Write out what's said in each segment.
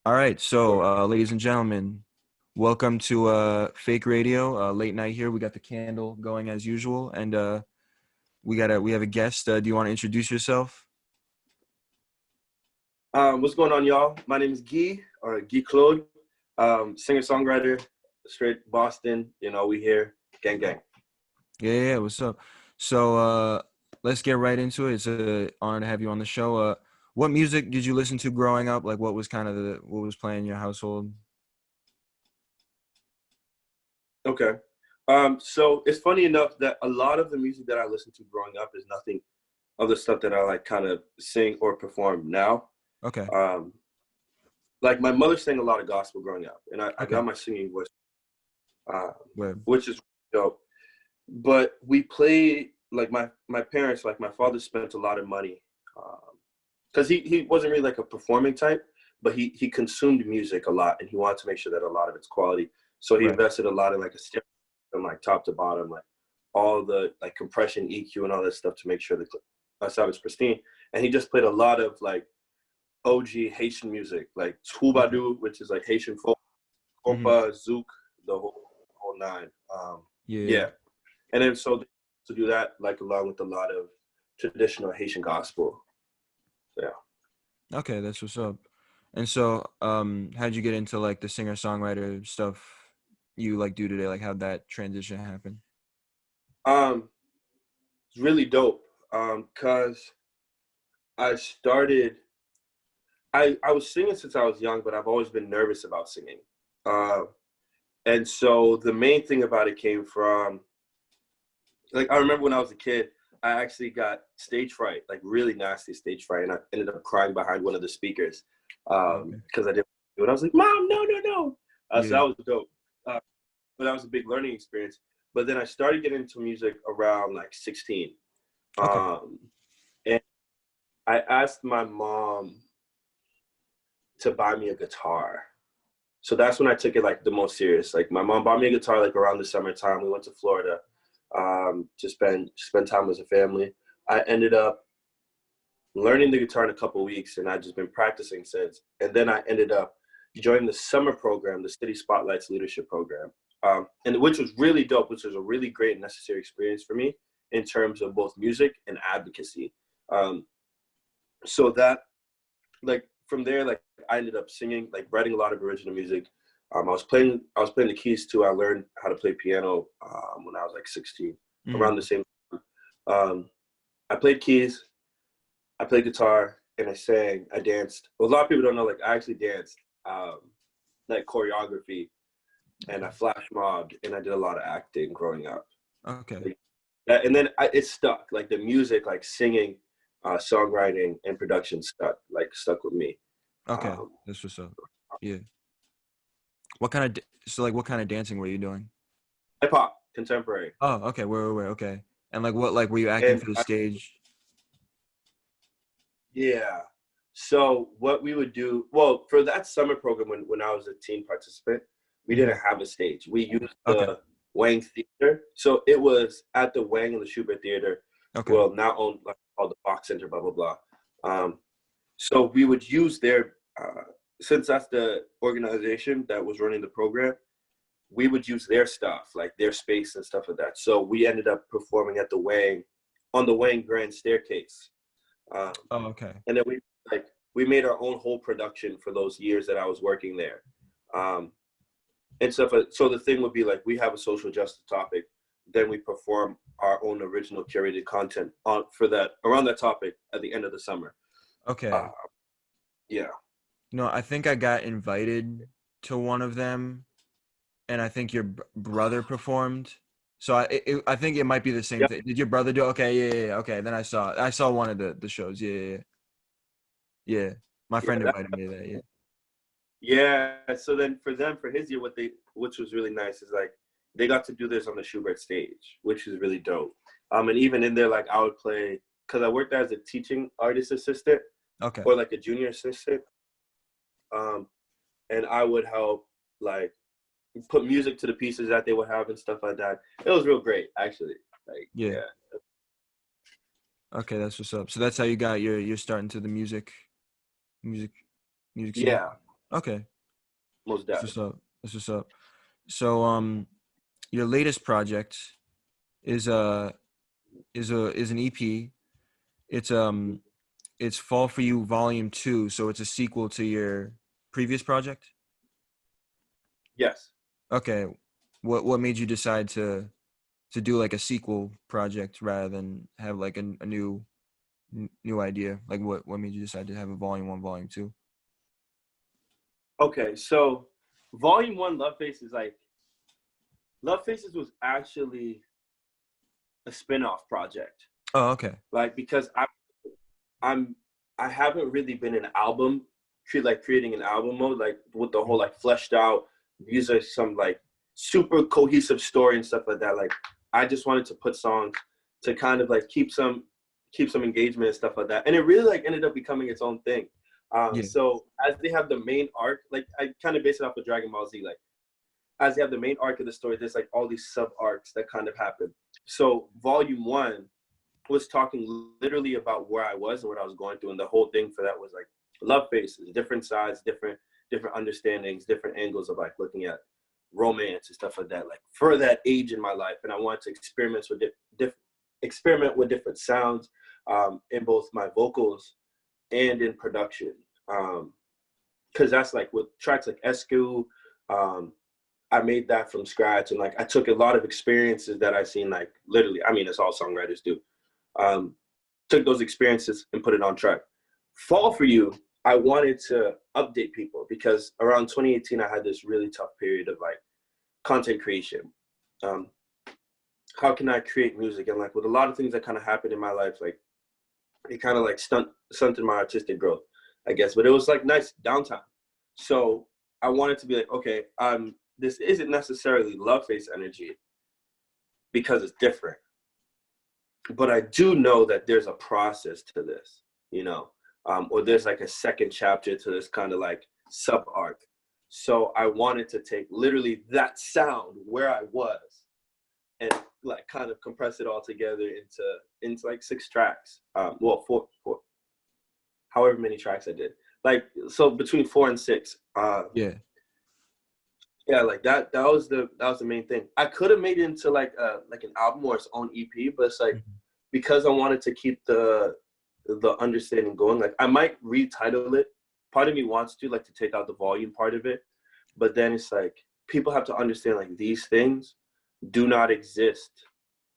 All right, so ladies and gentlemen, welcome to Fake Radio, late night here. We got the candle going as usual, and we have a guest. Do you want to introduce yourself? What's going on, y'all? My name is Guy, or Guyclaude, singer-songwriter, straight Boston. We here, gang, gang. Yeah, what's up? So let's get right into it. It's an honor to have you on the show. What music did you listen to growing up? Like, what was kind of what was playing in your household? Okay. So it's funny enough that a lot of the music that I listened to growing up is nothing of the stuff that I like kind of sing or perform now. Okay, Um, like my mother sang a lot of gospel growing up, and I okay, got my singing voice, uh, web. which is dope. But we play like my parents, like my father spent a lot of money because he wasn't really like a performing type, but he consumed music a lot, and he wanted to make sure that a lot of it's quality. So he Right. invested a lot in like a stereo from like top to bottom, like all the like compression, EQ, and all that stuff to make sure the sound is pristine. And he just played a lot of like OG Haitian music, like Okay. Troubadou, which is like Haitian folk, Mm-hmm. compa, zouk, the whole nine. Yeah. Yeah, and then so to do that, like along with a lot of traditional Haitian gospel. So, yeah. Okay, that's what's up. And so, how'd you get into like the singer-songwriter stuff you like do today? Like how'd that transition happen? Um, it's really dope. Cause I started I was singing since I was young, but I've always been nervous about singing. Uh, and so the main thing about it came from like I remember when I was a kid, I actually got stage fright, like really nasty stage fright, and I ended up crying behind one of the speakers Okay. because I didn't do it. I was like, "Mom, no, no, no!" So Yeah. that was dope. Uh, but that was a big learning experience. But then I started getting into music around like 16, Okay. um, and I asked my mom to buy me a guitar. So that's when I took it like the most serious. Like my mom bought me a guitar like around the summertime. We went to Florida to spend time as a family. I ended up learning the guitar in a couple of weeks, and I've just been practicing since. And then I ended up joining the summer program, the City Spotlights Leadership Program, and which was really dope, which was a really great and necessary experience for me in terms of both music and advocacy. Um, so that like from there, like I ended up singing, like writing a lot of original music. I was playing the keys too. I learned how to play piano when I was like 16, around Mm. the same time. Um, I played keys, I played guitar, and I sang. I danced. Well, a lot of people don't know, like I actually danced, um, like choreography, and I flash mobbed, and I did a lot of acting growing up. Okay. Like, and then it stuck. Like the music, like singing, songwriting, and production stuck with me. Okay. Um, That's what's up. Yeah. What kind of so like what kind of dancing were you doing? Hip hop, contemporary, Oh, okay. Where. Okay. And like what like were you acting and for the stage? yeah. So what we would do, well, for that summer program when I was a teen participant, we Hmm. didn't have a stage. We used Okay. the Wang Theater. So it was at the Wang and the Schubert Theater, Okay. well, now owned like called the Fox Center, blah blah blah. Um, so we would use their since that's the organization that was running the program, we would use their stuff, like their space and stuff like that. So we ended up performing at the Wang on the Wang Grand Staircase. Um, Oh, okay. and then we made our own whole production for those years that I was working there, um, and stuff. So the thing would be like we have a social justice topic, then we perform our own original curated content on for that around that topic at the end of the summer. Uh, Okay. yeah, No, I think I got invited to one of them, and I think your brother performed. So I think it might be the same yeah, thing. Did your brother do? Okay, yeah. Okay, then I saw one of the shows. Yeah. My yeah, friend invited me to that. Yeah. yeah. So then for them for his year, which was really nice is like they got to do this on the Schubert stage, which is really dope. And even in there, like I would play because I worked as a teaching artist assistant Okay. or like a junior assistant. Um, and I would help like put music to the pieces that they would have and stuff like that. It was real great, actually. Like, Yeah. yeah, Okay, that's what's up. So that's how you got your start into the music music scene. yeah. Okay. most That's definitely. what's up. That's what's up. So your latest project is is an EP. It's it's Fall for You Volume 2, so it's a sequel to your previous project? Yes. Okay. What made you decide to do like a sequel project rather than have like a new idea? Like what made you decide to have a volume 1, volume 2? Okay, so Volume One, Love Faces, like Love Faces was actually a spin-off project. Oh, okay. Like because I'm I haven't really been an album creating an album mode like with the whole like fleshed out. These are some like super cohesive story and stuff like that. Like I just wanted to put songs to kind of like keep some engagement and stuff like that. And it really like ended up becoming its own thing. Yeah. So as they have the main arc, like I kind of base it off of Dragon Ball Z. Like as they have the main arc of the story, there's like all these sub arcs that kind of happen. So Volume One was talking literally about where I was and what I was going through, and the whole thing for that was like love faces, different sides, different understandings, different angles of like looking at romance and stuff like that. Like for that age in my life, and I wanted to experiment with different sounds in both my vocals and in production. Because that's like with tracks like Escu, um, I made that from scratch, and like I took a lot of experiences that I seen, like literally. I mean, it's all songwriters do. Um, Took those experiences and put it on track. Fall for You, I wanted to update people because around 2018 I had this really tough period of like content creation. Um, how can I create music? And like with a lot of things that kind of happened in my life, like it kind of like stunted my artistic growth, I guess. But it was like nice downtime. So I wanted to be like, okay, this isn't necessarily love face energy because it's different. But I do know that there's a process to this, you know, or there's like a second chapter to this kind of like sub arc. So I wanted to take literally that sound where I was and like kind of compress it all together into like 6 tracks. Well, four, however many tracks I did. Like so between 4 and 6. Yeah. Yeah, like that was the main thing. I could have made it into like an album or its own EP, but it's like Mhm. because I wanted to keep the understanding going. Like I might retitle it. Part of me wants to like to take out the volume part of it, but then it's like people have to understand like these things do not exist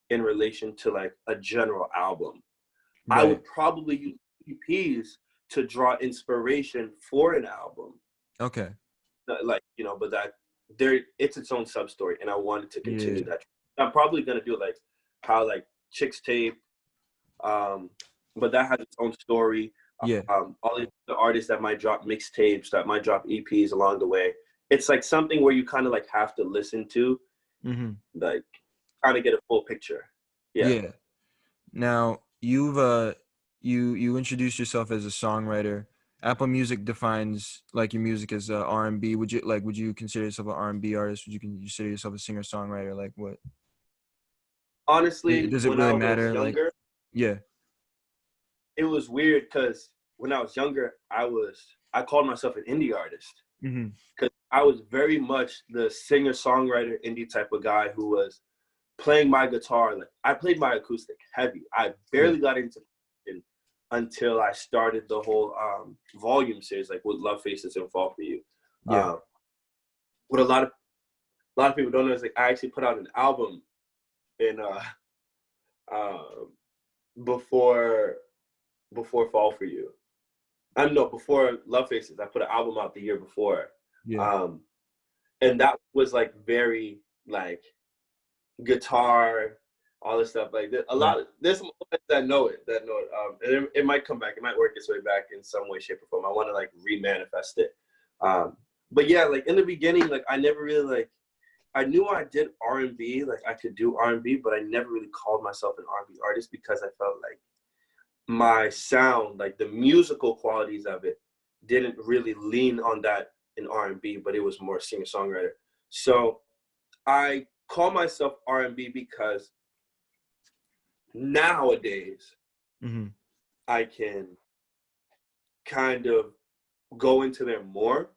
in relation to like a general album. I Right. would probably use EPs to draw inspiration for an album, Okay. like but that there it's its own sub story, and I wanted to Yeah. continue that. I'm probably gonna do like how like Chicks Tape, but that has its own story. Yeah. All the artists that might drop mixtapes, that might drop EPs along the way. It's like something where you kind of like have to listen to, Mhm. like kind of get a full picture. Yeah. Yeah. Now, you introduced yourself as a songwriter. Apple Music defines like your music as R&B. Would you consider yourself an R&B artist? Would you consider yourself a singer-songwriter? Like what? Honestly, Does it when really I was matter? Like, younger, yeah. it was weird because when I was younger, I called myself an indie artist Mhm. because I was very much the singer-songwriter indie type of guy who was playing my guitar. Like I played my acoustic heavy. I Yeah. barely got into it until I started the whole volume series, like with Love Faces and Fall for You. Yeah. Uh, what a lot of people don't know is like I actually put out an album in uh, before Fall for You. I know before Love Faces. I put an album out the year before, Yeah. um, and that was like very like guitar, all this stuff. Like Right. there's some that know it, and it might come back. It might work its way back in some way, shape, or form. I want to like remanifest it. But yeah, like in the beginning, like I never really like. I knew I did R&B, like I could do R&B, but I never really called myself an R&B artist because I felt like my sound, like the musical qualities of it, didn't really lean on that in R&B, but it was more singer-songwriter. So I call myself R&B because nowadays Mhm. I can kind of go into there more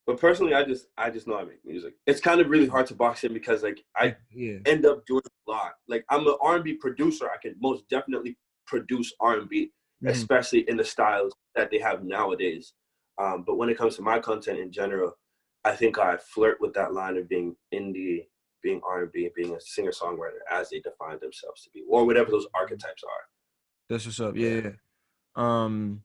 But personally, I just know I make music. It's kind of really hard to box in because like I Yeah. end up doing a lot. Like I'm an R&B producer. I can most definitely produce R&B, Hmm. especially in the styles that they have nowadays. But when it comes to my content in general, I think I flirt with that line of being indie, being R&B, being a singer-songwriter as they define themselves to be, or whatever those archetypes are. That's what's up. Yeah. Yeah. Yeah. Um,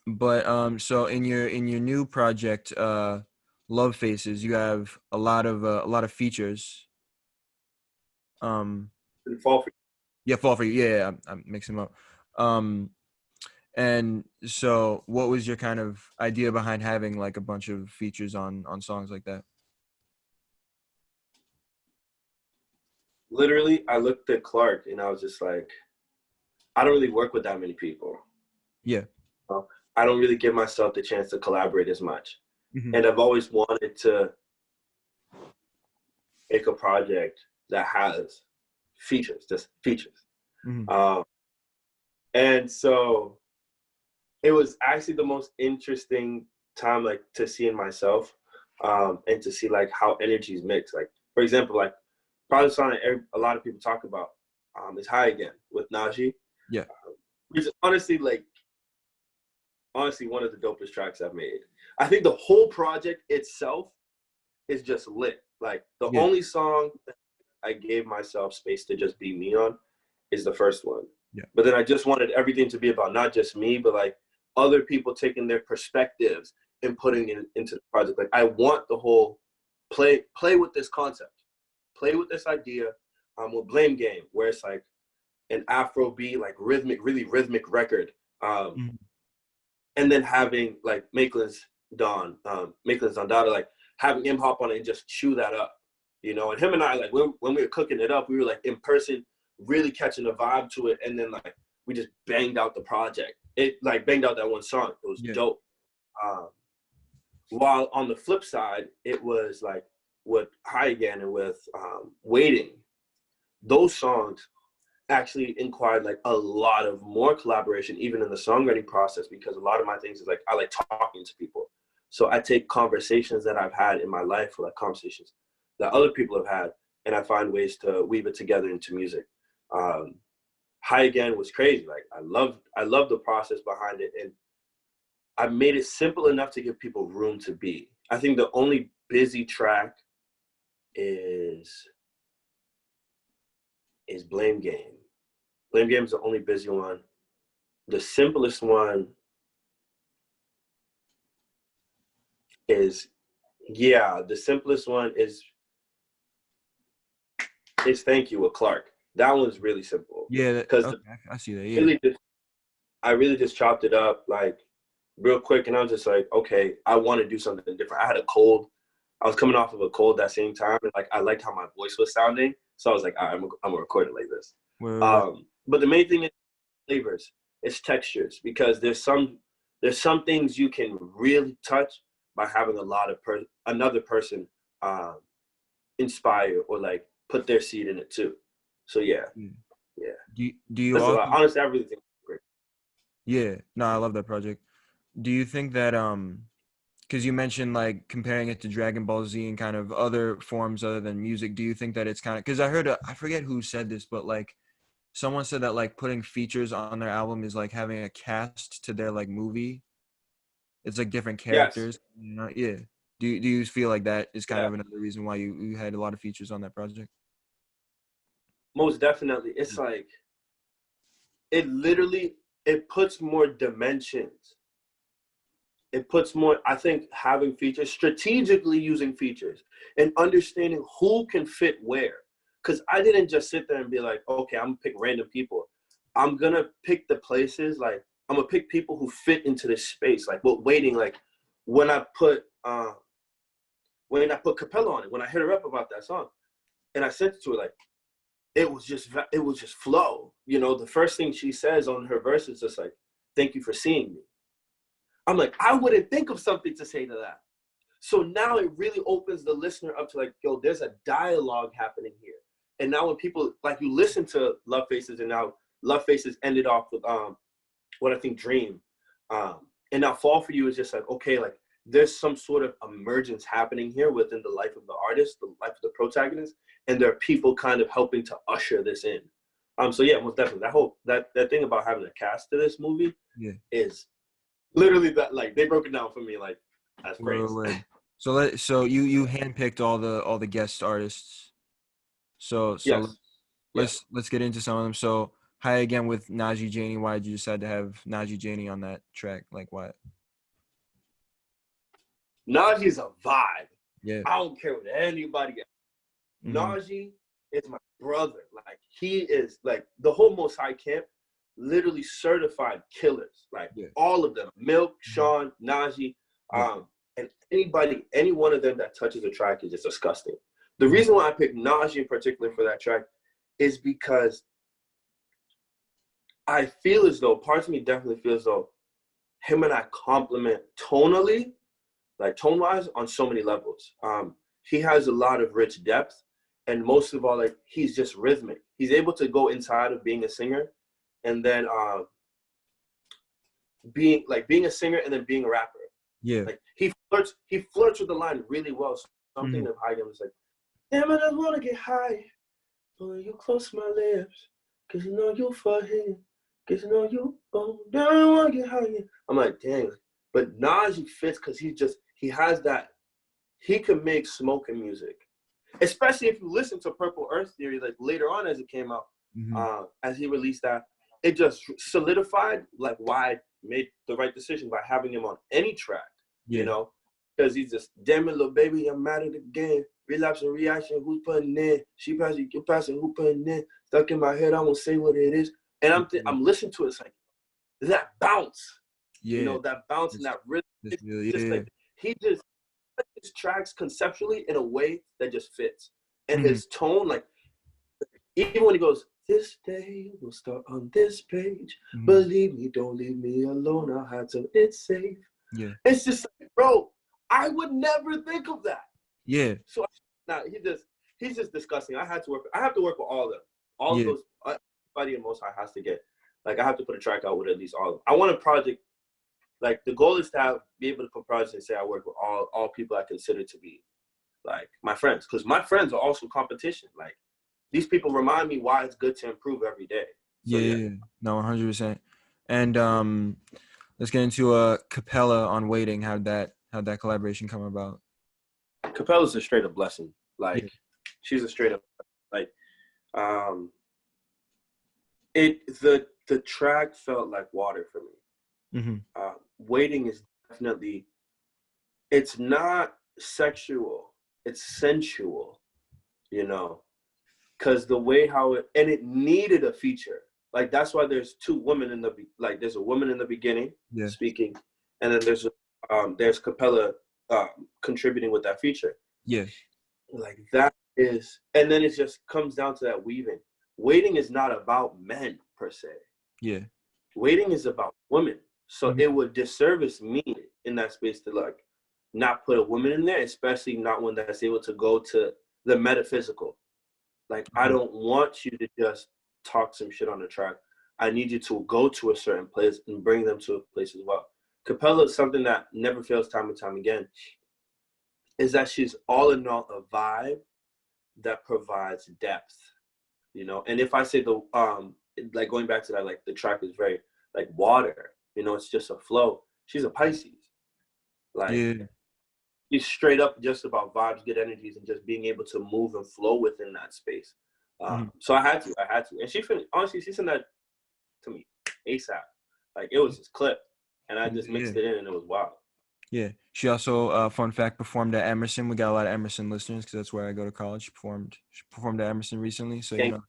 but so in your new project, Love Faces, you have a lot of features. Um, And fall for yeah, Fall for You. Yeah, yeah, I'm mixing them up. Um, and so what was your kind of idea behind having like a bunch of features on songs like that? literally, I looked at Clark and I was just like, I don't really work with that many people. Yeah. Uh, I don't really give myself the chance to collaborate as much. Hmm. And I've always wanted to make a project that has features, just features. Hmm. Um, and so it was actually the most interesting time, like to see in myself, and to see like how energies mix. Like for example, like probably the song that a lot of people talk about is "High Again" with Nology, Yeah. which is honestly one of the dopest tracks I've made. I think the whole project itself is just lit. Like the Yeah. only song I gave myself space to just be me on is the first one. Yeah. But then I just wanted everything to be about not just me, but like other people taking their perspectives and putting it into the project. Like I want the whole play with this concept, play with this idea with Blame Game, where it's like an Afro beat, like rhythmic, really rhythmic record. Mhm. And then having like Maitland's Don Dada, like having him hop on it and just chew that up, you know. And him and I, like when we were cooking it up, we were like in person, really catching the vibe to it, and then like we just banged out the project. It like banged out that one song. It was Yeah. dope. Um, while on the flip side, it was like with High Again and with Waiting, those songs actually inquired like a lot of more collaboration even in the songwriting process, because a lot of my things is like I like talking to people, so I take conversations that I've had in my life, or like conversations that other people have had, and I find ways to weave it together into music. um High Again was crazy. Like I love the process behind it, and I made it simple enough to give people room to be. I think the only busy track is Blame Game. Blame Game is the only busy one. The simplest one is, yeah, the simplest one is Thank You with Clark. That one's really simple Yeah. because Okay. I see that. Yeah. really just I really just chopped it up like real quick, and I was just like, okay, I want to do something different. I had a cold. I was coming off of a cold that same time, and like I liked how my voice was sounding, so I was like, all right, I'm gonna record it like this. Where But the main thing is flavors, it's textures, because there's some things you can really touch by having a lot of another person um, inspire or like put their seed in it too. So yeah, yeah. do you That's a lot. also Honestly, I really think it's great. yeah, no, I love that project. Do you think that because you mentioned like comparing it to Dragon Ball Z and kind of other forms other than music, do you think that it's kind of, because I heard I forget who said this, but like someone said that like putting features on their album is like having a cast to their like movie. It's like different Yes, characters, yeah. Do you feel like that is kind yeah, of another reason why you had a lot of features on that project? most definitely. It's like it literally it puts more dimensions. It puts more. I think having features, strategically using features, and understanding who can fit where. Because I didn't just sit there and be like, okay, I'm gonna pick random people. I'm gonna pick the places. Like I'm gonna pick people who fit into this space. Like what Waiting. Like when I put Capella on it, when I hit her up about that song, and I sent it to her, like it was just flow. You know, the first thing she says on her verse is just like, "Thank you for seeing me." I'm like, I wouldn't think of something to say to that. So now it really opens the listener up to like, yo, there's a dialogue happening here. And now when people like you listen to Love Faces, and now Love Faces ended off with what I think Dream. And now Fall for You is just like, okay, like there's some sort of emergence happening here within the life of the artist, the life of the protagonist, and there are people kind of helping to usher this in. So yeah, most definitely. That thing about having a cast to this movie is literally that. Like they broke it down for me like as phrase. So you handpicked all the guest artists. So Yes. let's get into some of them. So hi again with Najee Janie. Why did you decide to have Najee Janie on that track? Like what? Najee's a vibe. Yeah. I don't care what anybody else. Najee is my brother. Like he is like the whole Most High camp, literally certified killers. Like all of them. Milk, Sean, Najee, and any one of them that touches a track is just disgusting. The reason why I picked Najee in particular for that track is because I feel as though, parts of me definitely feel as though him and I complement tonally, like tone-wise, on so many levels. He has a lot of rich depth, and most of all, like he's just rhythmic. He's able to go inside of being a singer, and then being a singer and then being a rapper. Yeah, like he flirts with the line really well. Something of high is like, damn, I just wanna get high, but you close my lips, cause you know you for him, cause you know you go down, I wanna get high. I'm like, dang, but Najee fits because he has that. He can make smoking music, especially if you listen to Purple Earth Theory, like later on as it came out, as he released that, it just solidified like why I made the right decision by having him on any track, you know, because he's just, damn it, little baby, I'm mad at again. Relapse and reaction, who's putting in? She passing, you passing, who putting in? Stuck in my head, I won't say what it is. And I'm listening to it, it's like, that bounce, you know, that bounce and that rhythm. Just like, he just, his tracks conceptually in a way that just fits. And his tone, like, even when he goes, this day will start on this page. Believe me, don't leave me alone. I'll have to, it's safe. Yeah. It's just like, bro, I would never think of that. Yeah. So now he's just disgusting. I have to work with all of them. All of those, everybody in Most High has to get, like, I have to put a track out with at least all of them. I want a project, like, the goal is to be able to put projects and say I work with all people I consider to be, like, my friends. Because my friends are also competition. Like, these people remind me why it's good to improve every day. So, no, 100%. And let's get into a Capella on Waiting. How'd that collaboration come about? Capella's a straight up blessing. Like, she's a straight up, like, the track felt like water for me. Waiting is definitely, it's not sexual, it's sensual, you know, because the way how it needed a feature. Like, that's why there's two women there's a woman in the beginning speaking, and then there's Capella contributing with that feature. Yeah. Like, that is, and then it just comes down to that weaving. Waiting is not about men per se. Yeah. Waiting is about women. So it would disservice me in that space to, like, not put a woman in there, especially not one that's able to go to the metaphysical. Like, I don't want you to just talk some shit on the track. I need you to go to a certain place and bring them to a place as well. Capella is something that never fails time and time again, is that she's all in all a vibe that provides depth, you know? And if I say like, going back to that, like, the track is very, like, water, you know, it's just a flow. She's a Pisces. Like, she's straight up just about vibes, good energies, and just being able to move and flow within that space. So I had to. And she sent that to me ASAP. Like, it was just clipped, and I just mixed it in, and it was wild. Yeah. She also, fun fact, performed at Emerson. We got a lot of Emerson listeners because that's where I go to college. She performed at Emerson recently. So, you know,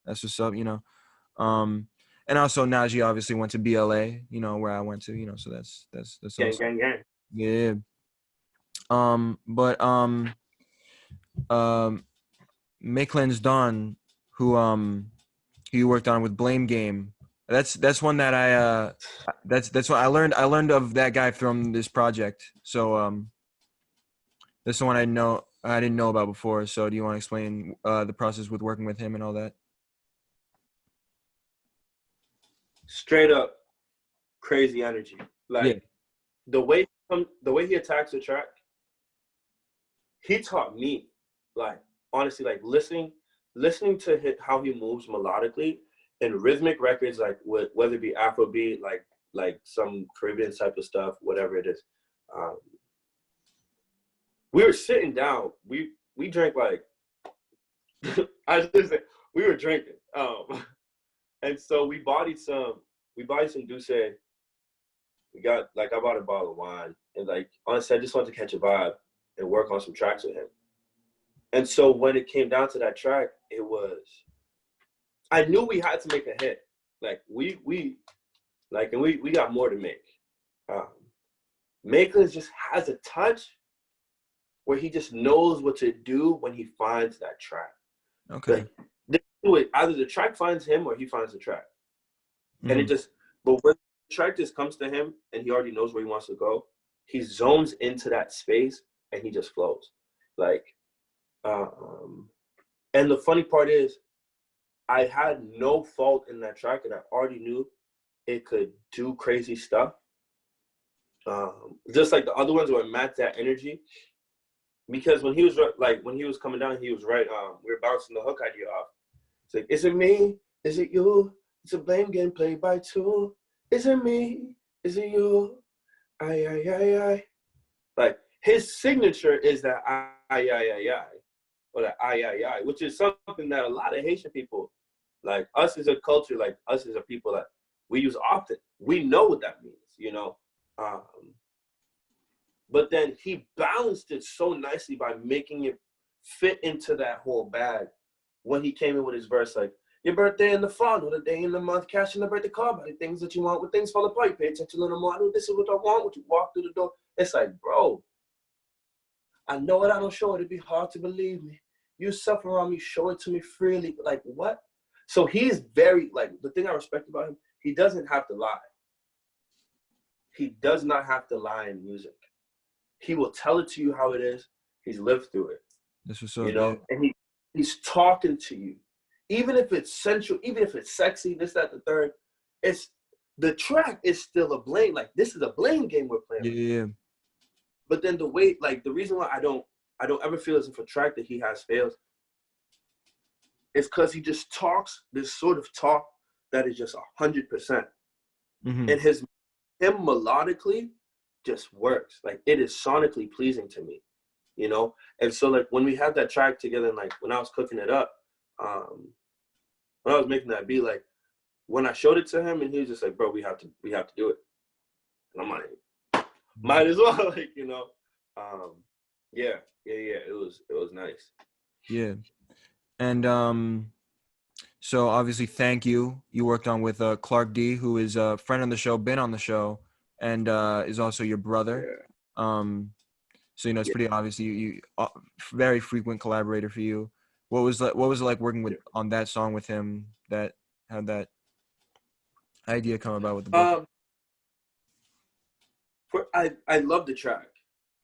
that's what's up, you know. And also Najee obviously went to BLA, you know, where I went to, you know, so that's awesome. Gang. Yeah. But Maitland's Dawn, who you worked on with Blame Game. That's one that that's what I learned of that guy from this project. So that's the one I didn't know about before. So do you want to explain the process with working with him and all that? Straight up crazy energy. Like, the way the way he attacks the track, he taught me, like, honestly, like listening to how he moves melodically in rhythmic records, like whether it be Afrobeat, like some Caribbean type of stuff, whatever it is. We were sitting down. We drank like we were drinking. And so we bought some Douce. We got, like, I bought a bottle of wine, and like honestly, I just wanted to catch a vibe and work on some tracks with him. And so when it came down to that track, I knew we had to make a hit. Like we got more to make. Maker just has a touch where he just knows what to do when he finds that track. Okay. Like, either the track finds him or he finds the track. And it just, but when the track just comes to him and he already knows where he wants to go, he zones into that space and he just flows. Like, and the funny part is, I had no fault in that track, and I already knew it could do crazy stuff. Just like the other ones where it matched that energy. Because when he was coming down, he was right. We were bouncing the hook idea off. It's like, is it me? Is it you? It's a blame game played by two. Is it me? Is it you? Ay, ay, ay, ay. Like, his signature is that ay, ay, ay, ay, or that ay, ay, ay, which is something that a lot of Haitian people, like us as a culture, like us as a people, that we use often. We know what that means, you know? But then he balanced it so nicely by making it fit into that whole bag when he came in with his verse, like, your birthday in the fall, or the day in the month, cash in the birthday card, by the things that you want, when things fall apart, you pay attention a little more. I know this is what I want, when you walk through the door. It's like, bro, I know it, I don't show it, it'd be hard to believe me. You suffer on me, show it to me freely. Like, what? So he's very, like, the thing I respect about him, he doesn't have to lie. He does not have to lie in music. He will tell it to you how it is. He's lived through it. This was so, you know, yeah. And he's talking to you. Even if it's sensual, even if it's sexy, this, that, the third, it's, the track is still a blame. Like, this is a blame game we're playing. Yeah. But then the way, like, the reason why I don't ever feel as if a track that he has fails is because he just talks this sort of talk that is just 100%. Mm-hmm. And him melodically just works. Like, it is sonically pleasing to me, you know? And so, like, when we had that track together, and, like, when I was cooking it up, when I was making that beat, like, when I showed it to him, and he was just like, bro, we have to do it. And I'm like, might as well, like, you know? Yeah, it was nice. Yeah. And so obviously, Thank You worked on with Clark D, who is a friend on the show, been on the show, and is also your brother. Yeah. So, you know, it's pretty obvious you very frequent collaborator for you. What was it like working on that song with him? How'd that idea come about with the book? I love the track.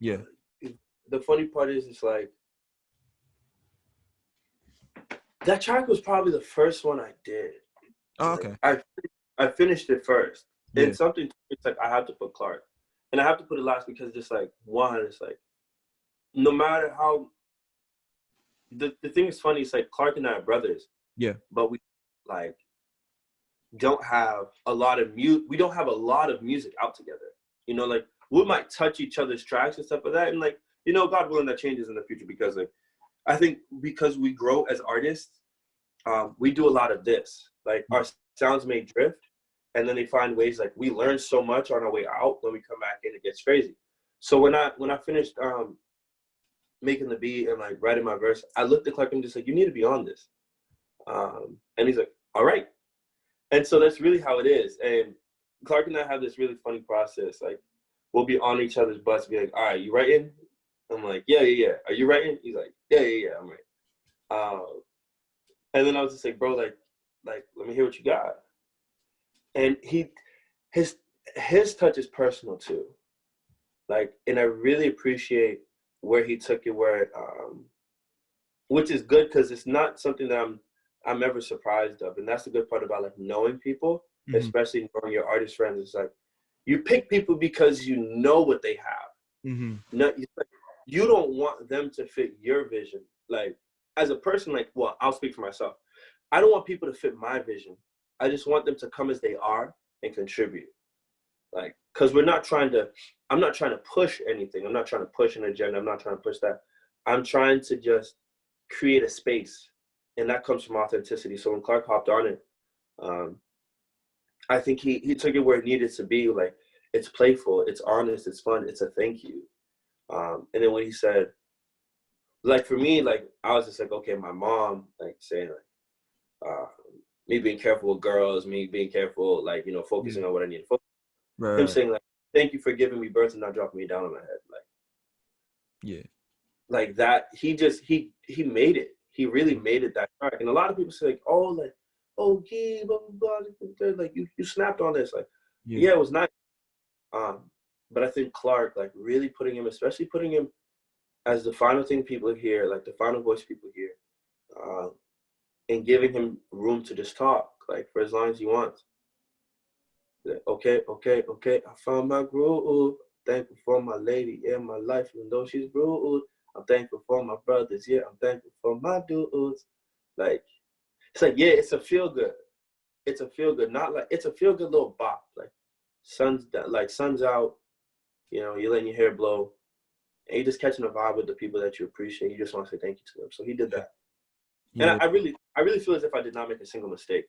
Yeah. The funny part is, it's like, that track was probably the first one I did. Oh, okay. I finished it first. Yeah. And something, it's like, I have to put Clark. And I have to put it last because just like, one, it's like, no matter how, the thing is funny, it's like Clark and I are brothers. Yeah. But we, like, don't have a lot of we don't have a lot of music out together. You know, like, we might touch each other's tracks and stuff like that. And, like, you know, God willing, that changes in the future, because, like, I think because we grow as artists, we do a lot of this. Like, our sounds may drift, and then they find ways, like, we learn so much on our way out. When we come back in, it gets crazy. So when I finished making the beat and, like, writing my verse, I looked at Clark and just like, you need to be on this. And he's like, all right. And so that's really how it is. And Clark and I have this really funny process. Like, we'll be on each other's butts, be like, all right, you writing? I'm like, yeah. Are you writing? He's like, yeah, I'm right. And then I was just like, bro, like, let me hear what you got. And his touch is personal too. Like, and I really appreciate where he took it, which is good, because it's not something that I'm ever surprised of. And that's the good part about, like, knowing people, especially knowing your artist friends. It's like, You pick people because you know what they have. Mm-hmm. You don't want them to fit your vision. Like, as a person, like, well, I'll speak for myself. I don't want people to fit my vision. I just want them to come as they are and contribute. Like, because I'm not trying to push anything. I'm not trying to push an agenda. I'm not trying to push that. I'm trying to just create a space. And that comes from authenticity. So when Clark hopped on it, I think he took it where it needed to be. Like, it's playful, it's honest, it's fun, it's a thank you. And then when he said, like, for me, like, I was just like, okay, my mom, like, saying, like, me being careful with girls, me being careful, like, you know, focusing on what I need to focus. Right. Him saying, like, thank you for giving me birth and not dropping me down on my head. Like, yeah, like that, he made it. He really made it that track. And a lot of people say, like, oh, gee, blah, blah, blah, like, you snapped on this. Like, yeah, it was nice. But I think Clark, like, really especially putting him as the final thing people hear, like the final voice people hear, and giving him room to just talk, like, for as long as he wants. Like, okay, I found my groove. Thankful for my lady in my life, even though she's rude. I'm thankful for my brothers, yeah, I'm thankful for my dudes. Like, it's like, yeah, it's a feel good. It's a feel good, not like, it's a feel good little bop. Like, sun's out, you know, you're letting your hair blow, and you're just catching a vibe with the people that you appreciate. You just want to say thank you to them. So he did that. Yeah. And I really feel as if I did not make a single mistake.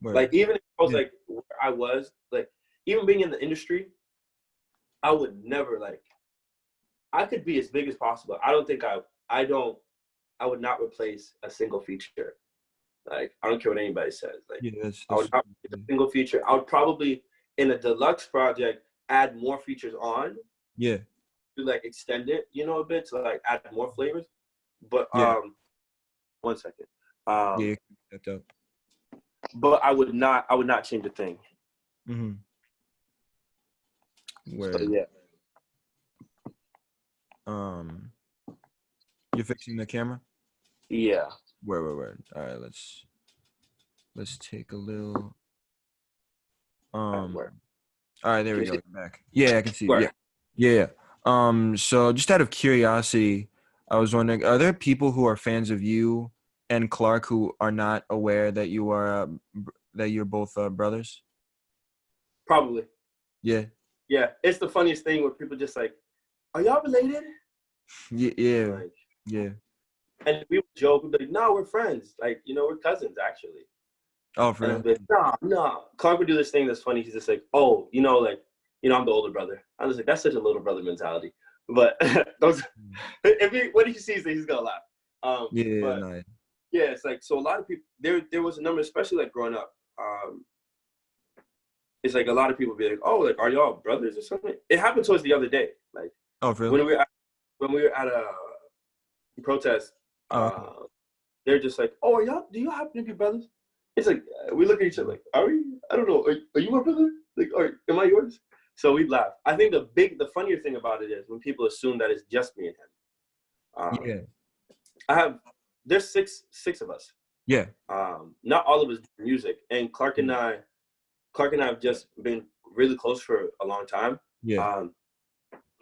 Right. Like, even if I was like where I was, like, even being in the industry, I would never, like, I could be as big as possible. I don't think I would not replace a single feature. Like, I don't care what anybody says. Like, I would not replace a single feature. I would probably, in a deluxe project, add more features on. Yeah. To, like, extend it, you know, a bit, to, like, add more flavors. But 1 second. That's dope. But I would not change a thing. Mm-hmm. Where? So, yeah. You're fixing the camera? Yeah. Where? All right, let's take a little. All right, there we go. Back. Yeah, I can see. Where? Yeah. So just out of curiosity, I was wondering, are there people who are fans of you and Clark who are not aware that you are that you're both brothers? Probably. Yeah. Yeah, it's the funniest thing where people just like, are y'all related? Yeah. Like, yeah. And we would joke, we'd be like, no, we're friends. Like, you know, we're cousins, actually. Oh, for real? Like, no. Clark would do this thing that's funny. He's just like, oh, I'm the older brother. I was like, that's such a little brother mentality. But when he sees it, he's going to laugh. Nice. Yeah, it's like, so a lot of people, there was a number, especially like growing up, it's like a lot of people be like, oh, like, are y'all brothers or something? It happened to us the other day. Like, oh, really? When we were at a protest, they're just like, oh, do you happen to be brothers? It's like, we look at each other like, are we? I don't know. Are you my brother? Like, am I yours? So we laugh. I think the funnier thing about it is when people assume that it's just me and him. There's six of us. Yeah. Not all of us do music, and Clark and I have just been really close for a long time. Yeah.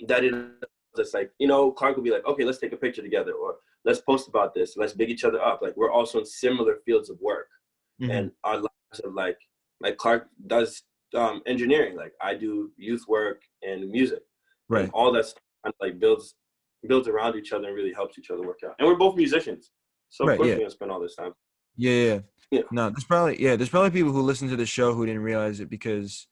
That is just like, Clark will be like, okay, let's take a picture together, or let's post about this. Let's big each other up. Like, we're also in similar fields of work. Mm-hmm. And our lives are like Clark does engineering. Like, I do youth work and music. Right. And all that stuff kind of like builds around each other and really helps each other work out. And we're both musicians. So of course we're gonna spend all this time. Yeah. No, there's probably people who listen to the show who didn't realize it because,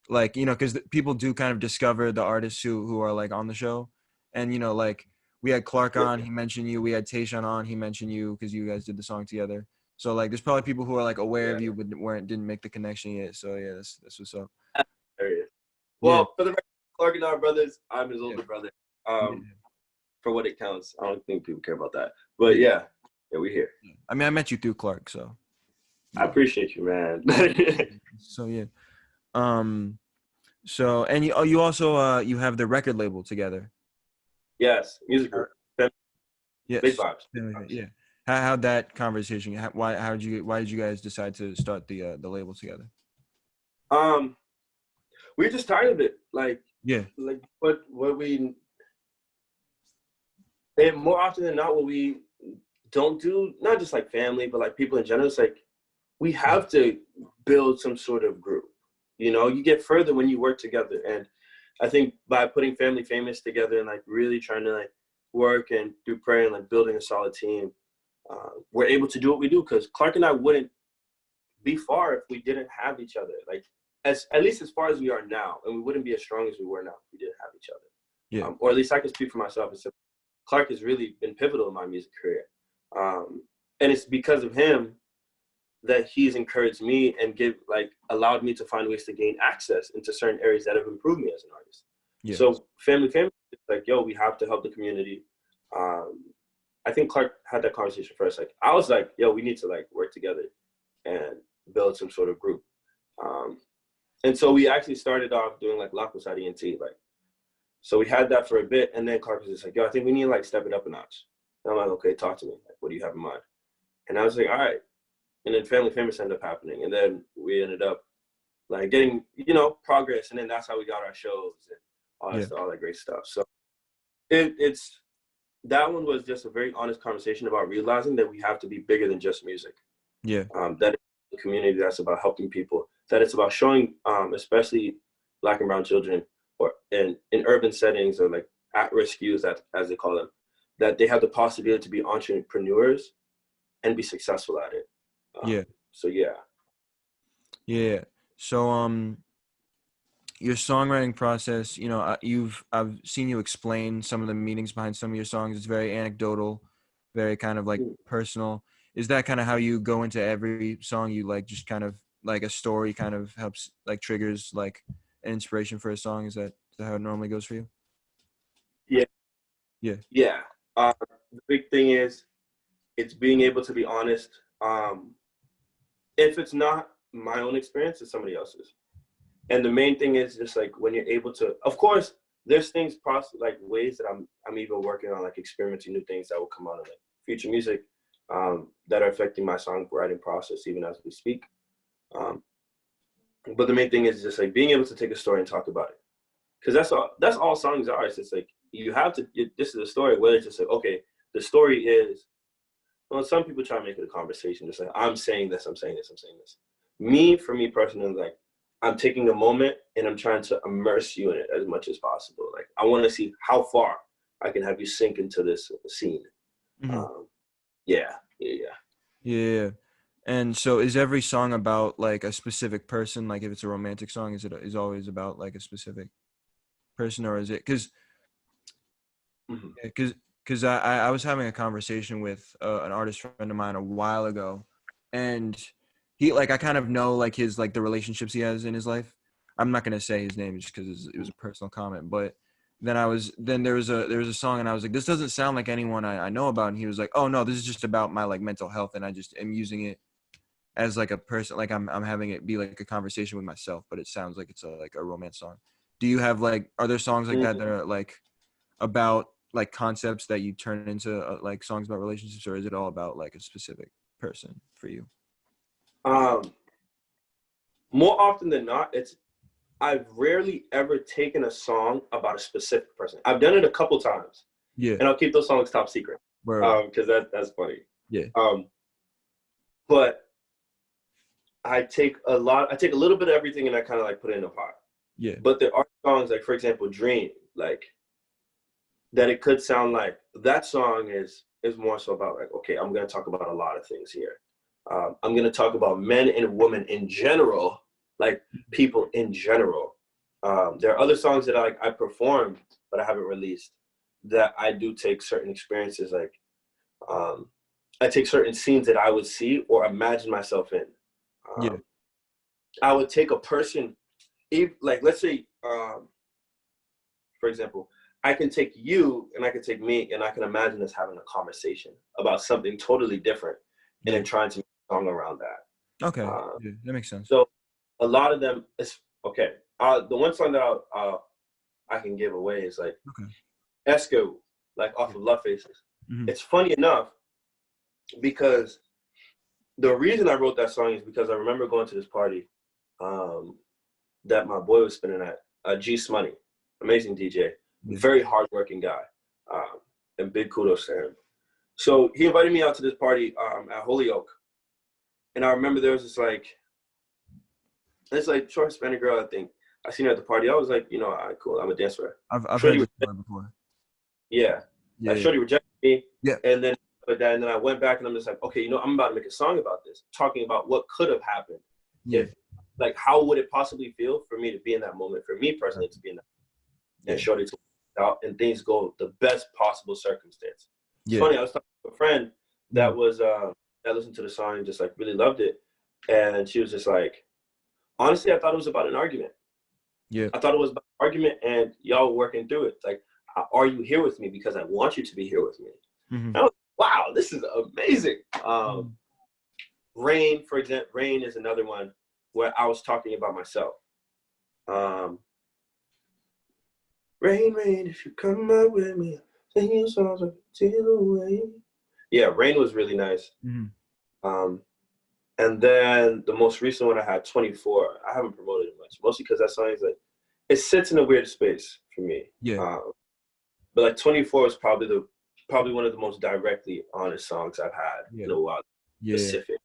like, because people do kind of discover the artists who are like on the show, and like we had Clark on, he mentioned you. We had Tayshaun on, he mentioned you because you guys did the song together. So like, there's probably people who are like aware of you but didn't make the connection yet. So yeah, that's what's up. Well, for the record, Clark and I are brothers. I'm his older brother. For what it counts, I don't think people care about that. But yeah, we're here. I mean, I met you through Clark, so. I appreciate you, man. So yeah, so and you also you have the record label together. Yes, music group. Yes. Big vibes. Yeah. How'd that conversation? Why did you guys decide to start the label together? we're just tired of it. Like Yeah. what we, and more often than not, what we don't do, not just like family, but like people in general, it's like we have to build some sort of group. You know, you get further when you work together. And I think by putting Family Famous together and like really trying to like work and do prayer and like building a solid team, we're able to do what we do. Because Clark and I wouldn't be far if we didn't have each other. Like at least as far as we are now, and we wouldn't be as strong as we were now if we didn't have each other. Yeah. Or at least I can speak for myself and say Clark has really been pivotal in my music career. And it's because of him that he's encouraged me and allowed me to find ways to gain access into certain areas that have improved me as an artist. Yeah. So Family is like, yo, we have to help the community. I think Clark had that conversation first. Like, I was like, yo, we need to like work together and build some sort of group. And so we actually started off doing like Lock Beside ENT. Like, so we had that for a bit, and then Clark was just like, yo, I think we need to like step it up a notch. And I'm like, okay, talk to me. Like, what do you have in mind? And I was like, all right. And then Family Famous ended up happening. And then we ended up like getting, you know, progress. And then that's how we got our shows and all that stuff, all that great stuff. So it's that one was just a very honest conversation about realizing that we have to be bigger than just music. Yeah. That it's a community that's about helping people, that it's about showing, especially Black and brown children or in urban settings or like at-risk youth, as they call them, that they have the possibility to be entrepreneurs and be successful at it. Yeah. So yeah. Yeah. So your songwriting process, you know, I've seen you explain some of the meanings behind some of your songs. It's very anecdotal, very kind of like personal. Is that kind of how you go into every song? You like just kind of like a story kind of helps like triggers like an inspiration for a song? Is that how it normally goes for you? Yeah. Yeah. Yeah. The big thing is it's being able to be honest. If it's not my own experience, it's somebody else's. And the main thing is just like when you're able to, of course, there's things like ways that I'm even working on, like experimenting new things that will come out of like future music that are affecting my songwriting process even as we speak. But the main thing is just like being able to take a story and talk about it, because that's all songs are. It's just like you have to. This is a story. Whether it's just like, okay, the story is. Well, some people try to make it a conversation, just like I'm saying this, I'm saying this, I'm saying this. For me personally, like I'm taking a moment and I'm trying to immerse you in it as much as possible. Like I want to see how far I can have you sink into this scene. Mm-hmm. Yeah. And so is every song about like a specific person? Like if it's a romantic song, is always about like a specific person, or is it because I was having a conversation with an artist friend of mine a while ago, and he like I kind of know like his like the relationships he has in his life. I'm not gonna say his name just because it was a personal comment, but then there was a song and I was like, this doesn't sound like anyone I know about, and he was like, oh no, this is just about my like mental health, and I just am using it as like a person, like I'm having it be like a conversation with myself, but it sounds like it's like a romance song. Do you have like, are there songs like that are like about like concepts that you turn into like songs about relationships, or is it all about like a specific person for you? More often than not, I've rarely ever taken a song about a specific person. I've done it a couple times. Yeah. And I'll keep those songs top secret. Because that's funny. Yeah. But I take a little bit of everything and I kind of like put it in a pot. Yeah. But there are songs like, for example, Dream, like that it could sound like that song is more so about like, okay, I'm going to talk about a lot of things here. I'm going to talk about men and women in general, like people in general. There are other songs that I performed, but I haven't released, that I do take certain experiences, like I take certain scenes that I would see or imagine myself in. I would take a person, like let's say, for example, I can take you and I can take me and I can imagine us having a conversation about something totally different and then trying to make a song around that. Okay, that makes sense. So a lot of them is okay. The one song that I can give away is like Esco, like off of Love Faces. Mm-hmm. It's funny enough because the reason I wrote that song is because I remember going to this party that my boy was spinning at, G Smoney, amazing DJ, very hardworking guy, and big kudos to him. So he invited me out to this party at Holyoke, and I remember there was this short Hispanic girl. I think I seen her at the party. I was like, all right, cool, I'm a dancer. I've heard this story before. Yeah. Shorty rejected me. Yeah. And then I went back and I'm just like, okay, I'm about to make a song about this, talking about what could have happened. Yeah. If, how would it possibly feel for me to be in that moment, for me personally to be in that moment, and Shorty to out and things go the best possible circumstance. It's funny, I was talking to a friend that was that listened to the song and just really loved it. And she was just like, honestly, I thought it was about an argument. Yeah. I thought it was about an argument and y'all were working through it. Like, are you here with me? Because I want you to be here with me. Mm-hmm. I was like, wow, this is amazing. Rain, for example, Rain is another one where I was talking about myself. Rain, rain, if you come out with me, sing your songs until away. Yeah, Rain was really nice. Mm-hmm. And then the most recent one I had, 24. I haven't promoted it much, mostly because that song is it sits in a weird space for me. Yeah. But 24 is probably one of the most directly honest songs I've had in a while. Specific.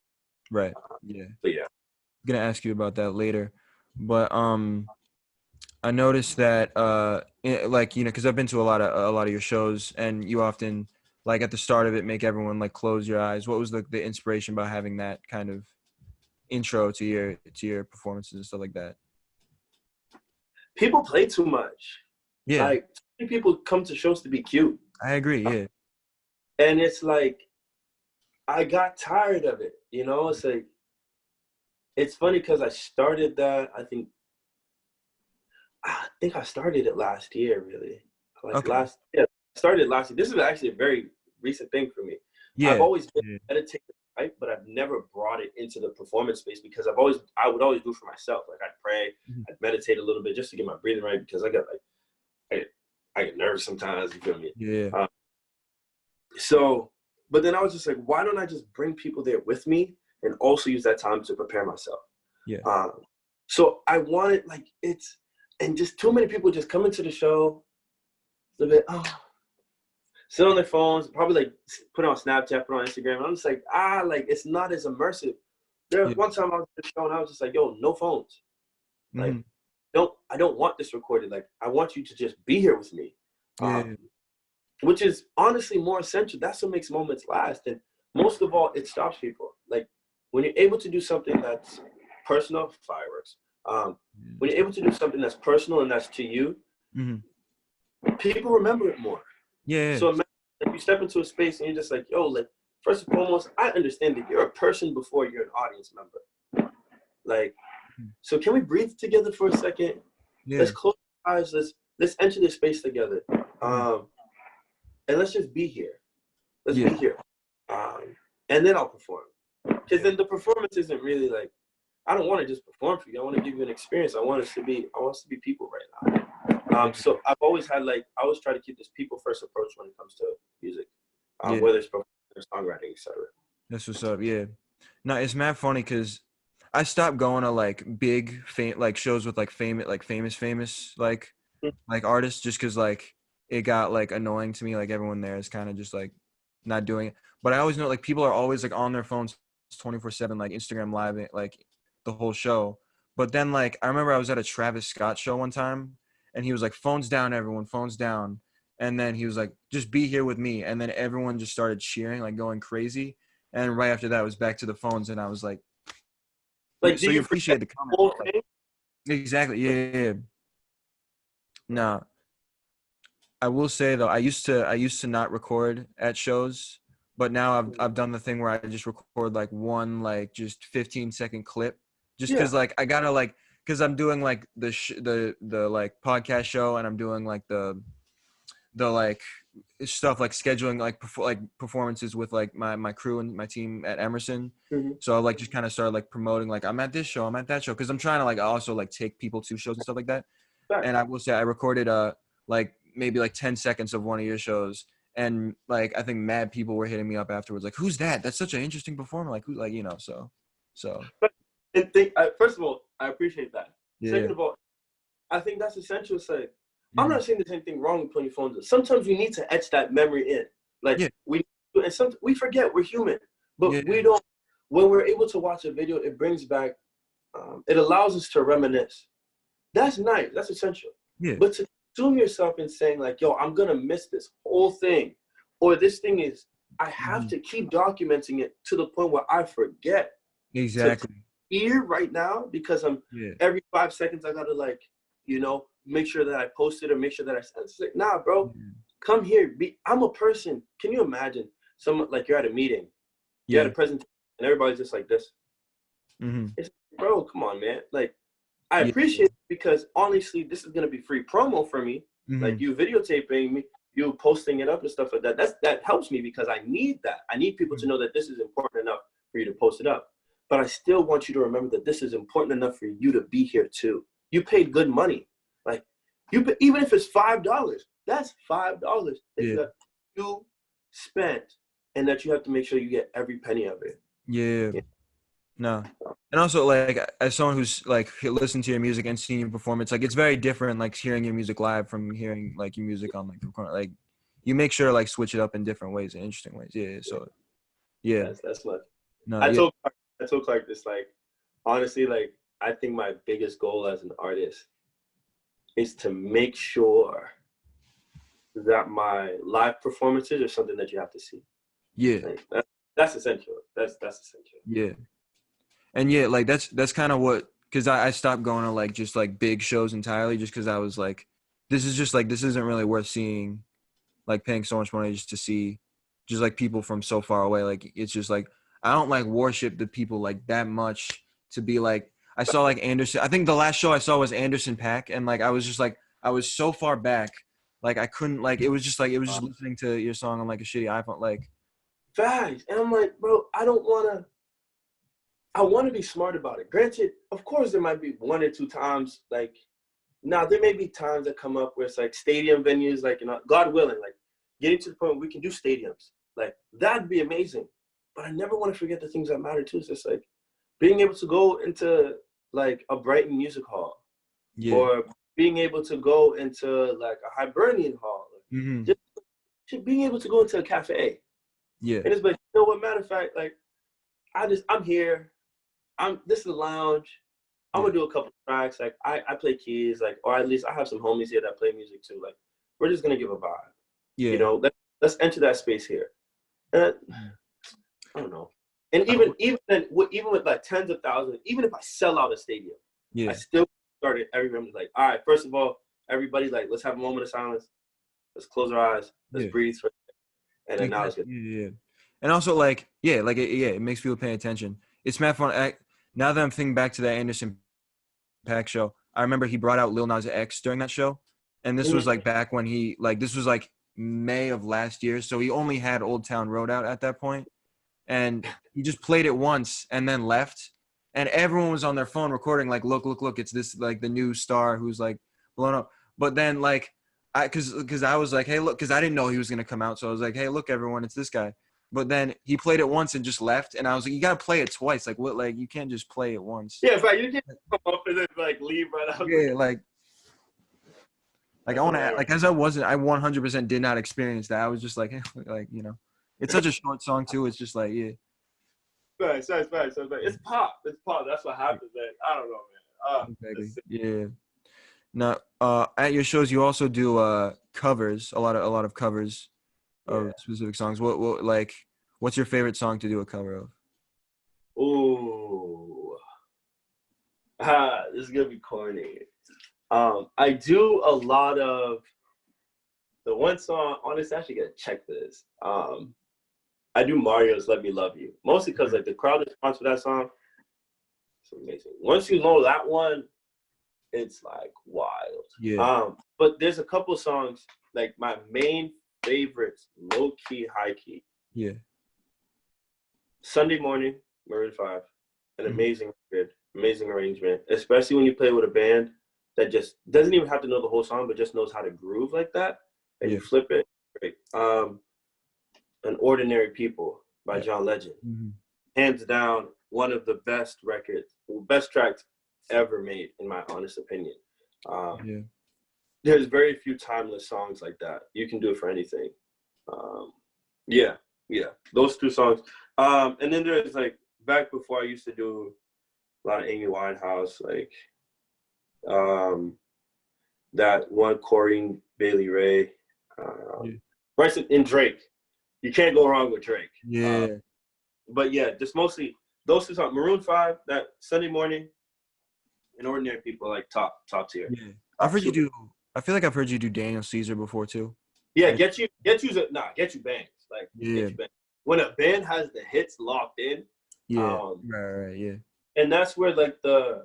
Right. Yeah. But yeah. I'm gonna ask you about that later, but I noticed that because I've been to a lot of your shows, and you often at the start of it make everyone close your eyes. What was the inspiration by having that kind of intro to your performances and stuff like that? People play too much. Yeah. Too many people come to shows to be cute. I agree. Yeah. And it's I got tired of it. It's it's funny because I started that. I think I started it last year. Really. I started last year. This is actually a very recent thing for me. Yeah. I've always been meditating, right? But I've never brought it into the performance space because I would always do it for myself. I'd pray, I'd meditate a little bit just to get my breathing right because I got I get nervous sometimes. You feel me? Yeah. But then I was just why don't I just bring people there with me and also use that time to prepare myself? Yeah. So I wanted and just too many people just come into the show, a little bit, sit on their phones, probably put on Snapchat, put on Instagram. And I'm just it's not as immersive. There was one time I was at the show and I was just yo, no phones. I don't want this recorded. I want you to just be here with me. Which is honestly more essential. That's what makes moments last. And most of all, it stops people. When you're able to do something that's personal, fireworks. When you're able to do something that's personal and that's to you, people remember it more. Yeah. So imagine if you step into a space and you're just yo, first and foremost, I understand that you're a person before you're an audience member. So can we breathe together for a second? Yeah. Let's close our eyes. Let's enter this space together. And let's just be here. Let's be here. And then I'll perform. Because then the performance isn't really I don't want to just perform for you. I want to give you an experience. I want us to be people right now. So I've always had I always try to keep this people first approach when it comes to music, whether it's performing, songwriting, etc. That's what's up. Yeah. No, it's mad funny because I stopped going to big shows with famous artists just because it got annoying to me. Everyone there is kind of just not doing it. But I always know people are always on their phones 24/7, Instagram live the whole show. But then I remember I was at a Travis Scott show one time and he was phones down, everyone, phones down. And then he was just be here with me. And then everyone just started cheering, going crazy. And right after that it was back to the phones and I was so you appreciate the comment. Exactly. Yeah. Nah. I will say though, I used to not record at shows, but now I've done the thing where I just record one just 15-second clip, just because I gotta because I'm doing the podcast show and I'm doing the stuff scheduling performances with my crew and my team at Emerson. So I just kind of started promoting I'm at this show, I'm at that show, because I'm trying to also take people to shows and stuff like that. And I will say I recorded maybe 10 seconds of one of your shows, and I think mad people were hitting me up afterwards who's that? That's such an interesting performer. Who so. And first of all, I appreciate that. Second of all, I think that's essential. It's like, I'm Mhm. not saying there's anything wrong with putting your phones in. Sometimes we need to etch that memory in. Like Yeah. we forget we're human, Yeah. but we don't. When we're able to watch a video, it brings back. It allows us to reminisce. That's nice. That's essential. Yeah. But to consume yourself in saying like, "Yo, I'm gonna miss this whole thing," or this thing is, I have Mhm. to keep documenting it to the point where I forget to Exactly. here right now because I'm Yeah. every 5 seconds I gotta like, make sure that I post it or make sure that I send it. It's like, nah, bro, Yeah. come here. I'm a person. Can you imagine someone like you're at a meeting, you're at Yeah. a presentation, and everybody's just like this? Mhm. It's like, bro, come on, man. Like, I Yeah. appreciate it because honestly, this is gonna be free promo for me. Like Mhm. you videotaping me, you posting it up and stuff like that. That helps me because I need that. I need people to Mhm. know that this is important enough for you to post it up. But I still want you to remember that this is important enough for you to be here too. You paid good money. Like even if it's $5, that's $5 Yeah. that you spent and that you have to make sure you get every penny of it. Yeah. Yeah. No. And also, like, as someone who's like listened to your music and seen your performance, like, it's very different, like, hearing your music live from hearing like your music on like the recording. Like, you make sure to, like, switch it up in different ways, in interesting ways. Yeah. So yeah. That's what No. I Yeah. told I told Clark this, like, honestly, like, I think my biggest goal as an artist is to make sure that my live performances are something that you have to see. Yeah. Like, that's essential. That's essential. Yeah. And yeah, like that's kind of what, because I stopped going to like just like big shows entirely just because I was like, this isn't really worth seeing, like paying so much money just to see just like people from so far away. Like it's just like I don't like worship the people like that much to be like, I saw like Anderson. I think the last show I saw was Anderson .Paak, and like I was just like I was so far back, like I couldn't, like it was just listening to your song on like a shitty iPhone. Like Facts. And I'm like, bro, I want to be smart about it. Granted, of course, there might be one or two times, like, now there may be times that come up where it's like stadium venues, like, God willing, like getting to the point where we can do stadiums. Like, that'd be amazing. But I never want to forget the things that matter too. It's just like being able to go into like a Brighton music hall yeah, or being able to go into like a Hibernian hall. mm-hmm. Just being able to go into a cafe. Yeah, And it's like, what, matter of fact, like, I'm here. This is a lounge. I'm yeah, gonna do a couple tracks. Like I play keys, like, or at least I have some homies here that play music too. Like we're just gonna give a vibe. yeah. Let's enter that space here. And I don't know. And even with like tens of thousands, even if I sell out a stadium, I Yeah, still started every room like, all right, first of all, everybody, like, let's have a moment of silence. Let's close our eyes. Let's yeah. breathe for and then now it's Exactly. good. Yeah, yeah. And also, like, yeah, like, it makes people pay attention. It's mad fun. Now that I'm thinking back to that Anderson .Paak show, I remember he brought out Lil Nas X during that show, and this was Mhm. like back when this was like May of last year, so he only had Old Town Road out at that point, and he just played it once and then left, and everyone was on their phone recording, like, look, it's this like the new star who's like blown up. But then like because I was like, hey, look, because I didn't know he was gonna come out, so I was like, hey, look, everyone, it's this guy. But then he played it once and just left, and I was like, you gotta play it twice. Like, what? Like, you can't just play it once. Yeah, but you can't come up and then like leave right after. Yeah, like I That's want to, hilarious. like, as I wasn't, I 100% did not experience that. I was just like, like, it's such a short song too. It's just like, yeah. Right. It's pop. It's pop. That's what happens, man. I don't know, man. Exactly. Yeah. Now, at your shows, you also do covers, a lot of covers Yeah. of specific songs. What like, what's your favorite song to do a cover of? Ooh. This is gonna be corny. I do a lot of the one song. Honestly, I should get a check for this. I do Mario's "Let Me Love You" mostly because like the crowd response for that song, it's amazing. Once you know that one, it's like wild. Yeah. But there's a couple songs like my main favorites, low key, high key. Yeah. Sunday Morning, Maroon 5, an Mhm. amazing record, amazing arrangement, especially when you play with a band that just doesn't even have to know the whole song, but just knows how to groove like that, and Yeah. you flip it. Great. An Ordinary People by Yeah. John Legend, Mhm. hands down one of the best records, best tracks ever made, in my honest opinion. Yeah. There's very few timeless songs like that. You can do it for anything. Yeah, those two songs. And then there's like back before I used to do a lot of Amy Winehouse, like that one Corinne Bailey Ray, Bryson and Drake. You can't go wrong with Drake. Yeah. But yeah, just mostly those two songs. Maroon 5, that Sunday Morning, and Ordinary People, like top tier. Yeah. I've heard you do. I feel like I've heard you do Daniel Caesar before too. Yeah, Get You bangs. Like Yeah. Get You bangs. When a band has the hits locked in. Yeah. Right. Yeah. And that's where like a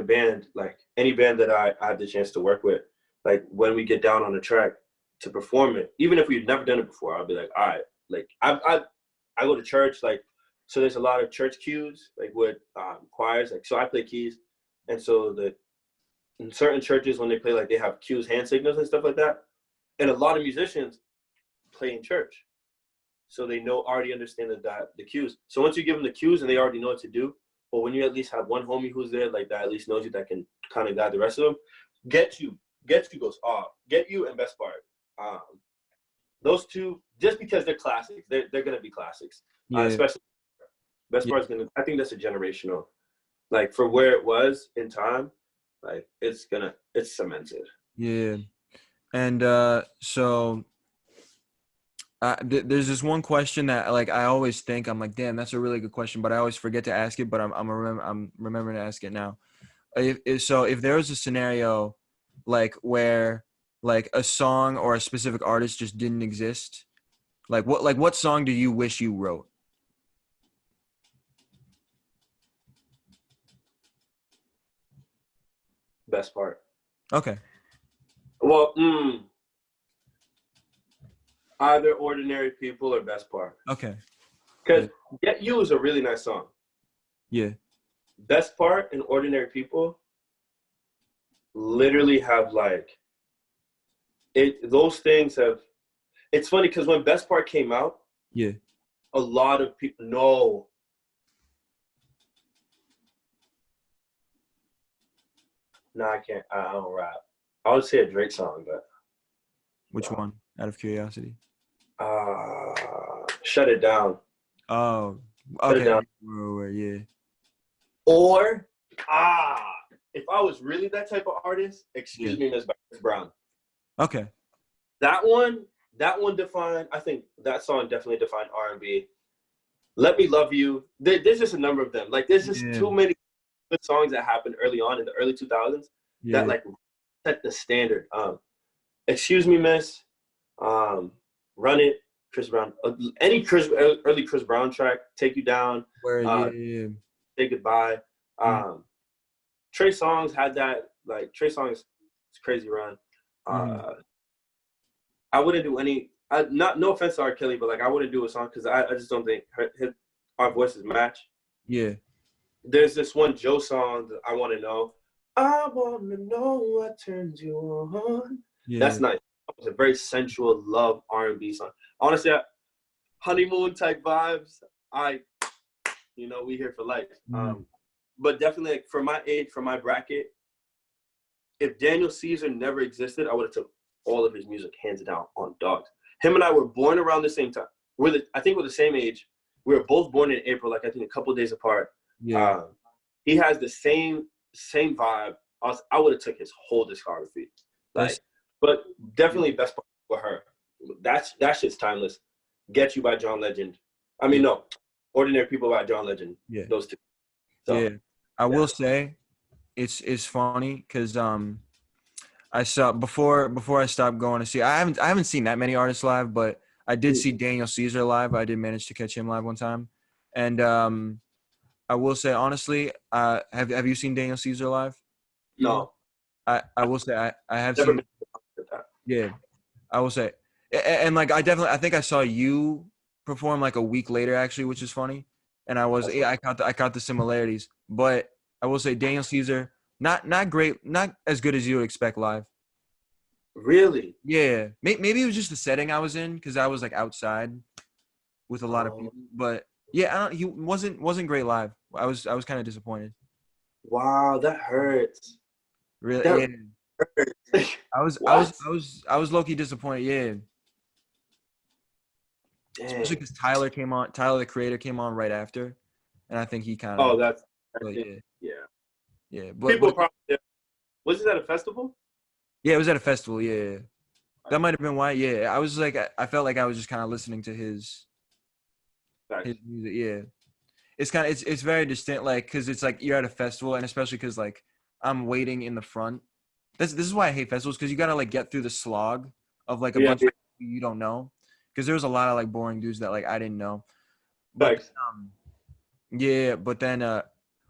band, like any band that I had the chance to work with, like when we get down on the track to perform it, even if we've never done it before, I'll be like, all right, like I go to church, like, so there's a lot of church cues, like with choirs, like, so I play keys. And so in certain churches, when they play, like they have cues, hand signals and stuff like that. And a lot of musicians play in church. So they already understand the cues. So once you give them the cues and they already know what to do, but when you at least have one homie who's there, like that at least knows you, that can kind of guide the rest of them. Get You goes off. Get You and Best Part. Those two, just because they're classics, they're going to be classics. Yeah. Especially Best Part's going to, I think that's a generational, like for where it was in time, like it's cemented. Yeah. And so there's this one question that like I always think, I'm like, damn, that's a really good question, but I always forget to ask it. But I'm remembering to ask it now. If there was a scenario like where like a song or a specific artist just didn't exist, what song do you wish you wrote? Best Part. Okay. Well, either Ordinary People or Best Part. Okay. Because Get You is a really nice song. Yeah. Best Part and Ordinary People literally have like those things have. It's funny because when Best Part came out, yeah, a lot of people know. No, I can't. I don't rap. I would say a Drake song, but which one? Out of curiosity. Shut It Down. Oh, Shut It okay. Down. Yeah. Or if I was really that type of artist, Excuse Me, Miss Brown. Okay. That one defined. I think that song definitely defined R&B. Let Me Love You. There's just a number of them. Like there's just too many good songs that happened early on in the early 2000s that like set the standard. Excuse Me, Miss. Run It. Chris Brown. Any early Chris Brown track. Take You Down. Say Goodbye. Trey Songz had that. Like Trey Songz, crazy run. I wouldn't do any. No offense to R. Kelly, but like I wouldn't do a song because I just don't think our voices match. Yeah. There's this one Joe song that I Want to Know. I want to know what turns you on. Yeah. That's nice. It's a very sensual love R&B song. Honestly, honeymoon type vibes. We here for life. But definitely like for my age, for my bracket, if Daniel Caesar never existed, I would have took all of his music hands down on dogs. Him and I were born around the same time. I think we're the same age. We were both born in April, like I think a couple of days apart. Yeah. He has the same vibe. I would have took his whole discography. But definitely Best Part for her. That shit's timeless. Get You by John Legend. I mean, no. Ordinary People by John Legend. Yeah. Those two. So, I will say it's funny because I saw before I stopped going to see. I haven't seen that many artists live, but I did see Daniel Caesar live. I did manage to catch him live one time, and I will say honestly, have you seen Daniel Caesar live? No. I will say I have seen. Yeah, I will say, and like I think I saw you perform like a week later actually, which is funny. And I caught the similarities, but I will say Daniel Caesar, not great, not as good as you would expect live. Really? Yeah, maybe it was just the setting I was in because I was like outside with a lot of people. But yeah, he wasn't great live. I was kind of disappointed. Wow, that hurts. Really, That yeah. hurts. What? I was low key disappointed. Yeah, especially Dang. because Tyler came on. Tyler, the creator, came on right after, and I think he kind of. Oh, that's, I But think, yeah, yeah. yeah. People But probably, was it at a festival? yeah, it was at a festival. Yeah, yeah. That might have been why. Yeah, I was like, I felt like I was just kind of listening to his Facts. music. Yeah, it's kind of it's very distinct. Like, cause it's like you're at a festival, and especially cause like I'm waiting in the front. This is why I hate festivals, because you gotta like get through the slog of like a Yeah, bunch of people you don't know. Because there was a lot of like boring dudes that like I didn't know. But facts. yeah, but then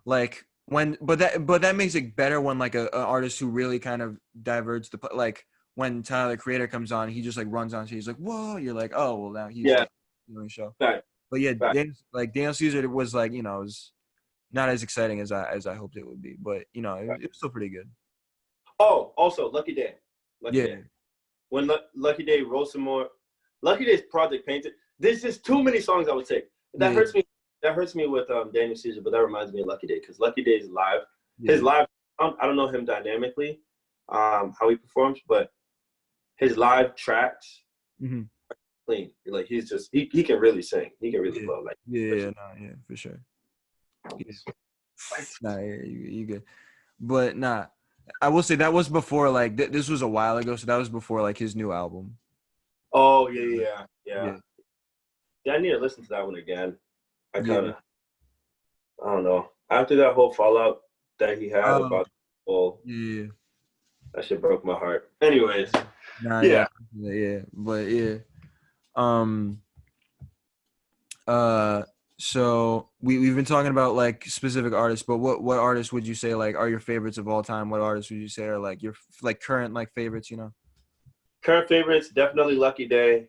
like when but that makes it better when like a artist who really kind of diverts like when Tyler the Creator comes on, he just like runs on stage, he's like, whoa, you're like, oh well, now he's Yeah, like doing a show. facts, But yeah, facts. Daniel Caesar was like, it was not as exciting as I hoped it would be, but it was still pretty good. Oh, also, Lucky Day. Lucky Day. Yeah, When Lucky Day wrote some more, Lucky Day's project Painted. There's just too many songs I would take. That yeah, hurts me. That hurts me with Daniel Caesar, but that reminds me of Lucky Day because Lucky Day's live. His yeah. live, I don't know him dynamically, how he performs, but his live tracks Mm-hmm. clean. Like he can really sing. He can really Yeah, blow. Like yeah, nah, yeah, for sure. Yeah. Nah, yeah, you good. But nah, I will say that was before like this was a while ago, so that was before like his new album. oh yeah. Yeah, Yeah, I need to listen to that one again. I kind yeah. of, I don't know. After that whole fallout that he had Oh, about the whole, yeah. that shit broke my heart. Anyways, Nah, yeah, yeah. yeah. But yeah. Um. Uh. So we've been talking about like specific artists, but what artists would you say like are your favorites of all time? What artists would you say are like your like current like favorites? Current favorites, definitely Lucky Day.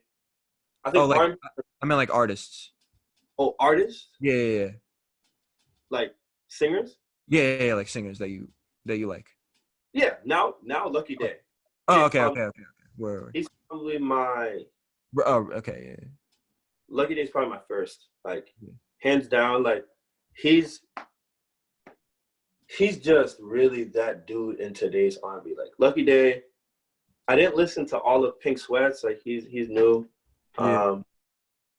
I Oh, think like R. I mean like artists. Oh, artists Yeah, yeah, yeah. like singers. Yeah, yeah, yeah, like singers that you like. Yeah, now Lucky Day. Oh, He's okay, probably okay, okay, okay. Where? he's probably my Oh, okay, yeah, Lucky Day's probably my first. Like yeah. hands down, like he's he's just really that dude in today's R&B. Like Lucky Day, I didn't listen to all of Pink Sweats. Like he's new. Yeah. Um,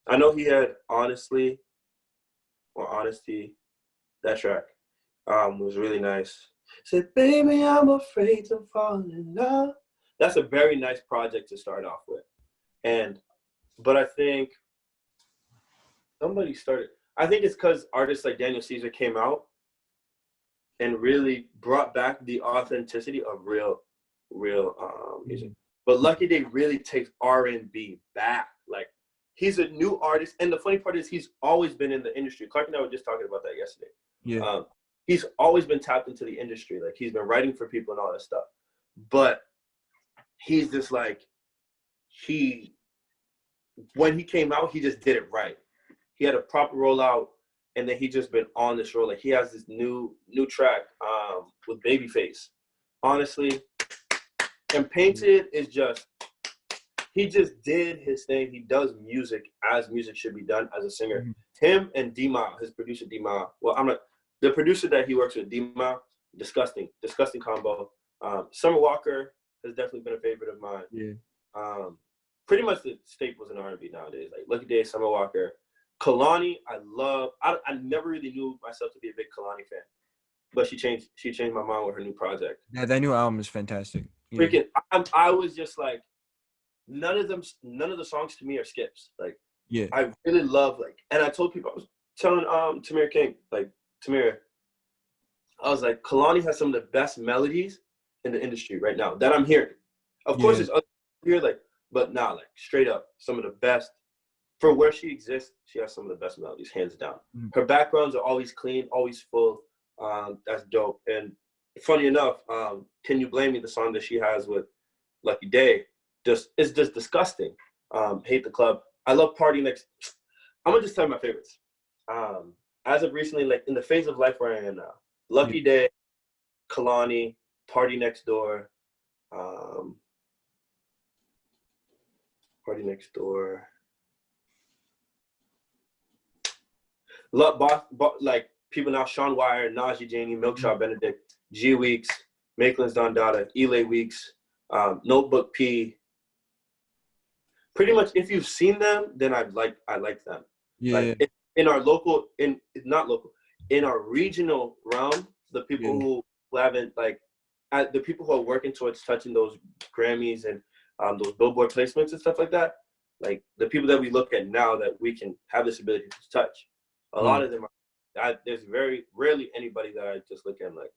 I know he had Honestly or Honesty. That track was really nice. Said, baby, I'm afraid to fall in love. That's a very nice project to start off with. But I think somebody started. I think it's because artists like Daniel Caesar came out and really brought back the authenticity of real music. Mhm. But Lucky Day really takes R&B back. Like he's a new artist, and the funny part is he's always been in the industry. Clark and I were just talking about that yesterday. Yeah. He's always been tapped into the industry. Like he's been writing for people and all that stuff. But he's just like when he came out, he just did it right. He had a proper rollout, and then he just been on this roll. Like he has this new track with Babyface. Honestly, and Painted is just he just did his thing. He does music as music should be done as a singer. Mm-hmm. Him and D-Ma, his producer D-Ma. Well, I'm not the producer that he works with, D-Ma. Disgusting combo. Summer Walker has definitely been a favorite of mine. Yeah. Pretty much the staples in R&B nowadays, like Lucky Day, Summer Walker. Kalani, I love. I never really knew myself to be a big Kalani fan, but she changed my mind with her new project. Yeah, that new album is fantastic. Yeah. Freaking, I was just like, none of the songs to me are skips. Like, Yeah. I really love and I told people I was telling Tamir King, like Tamir, I was like, Kalani has some of the best melodies in the industry right now that I'm hearing. Of course, there's other here, but nah, like straight up, some of the best. For where she exists, she has some of the best melodies, hands down. Mm-hmm. Her backgrounds are always clean, always full. That's dope. And funny enough, Can You Blame Me, the song that she has with Lucky Day, it's just disgusting. Hate the Club. I love Party Next. I'm gonna just tell you my favorites. As of recently, like in the phase of life where I am now, Lucky Day, Kalani, Party Next Door, Party Next Door. Love, like people now, Sean Wire, Najee Janey, Milkshaw Benedict, G Weeks, Maitland's Don Dada, Elay Weeks, Notebook P. Pretty much, if you've seen them, then I like them. Yeah. Like in our local, not local, in our regional realm, the people who haven't the people who are working towards touching those Grammys and those Billboard placements and stuff like that, like the people that we look at now that we can have this ability to touch, a lot of them are, there's very rarely anybody that I just look at and like,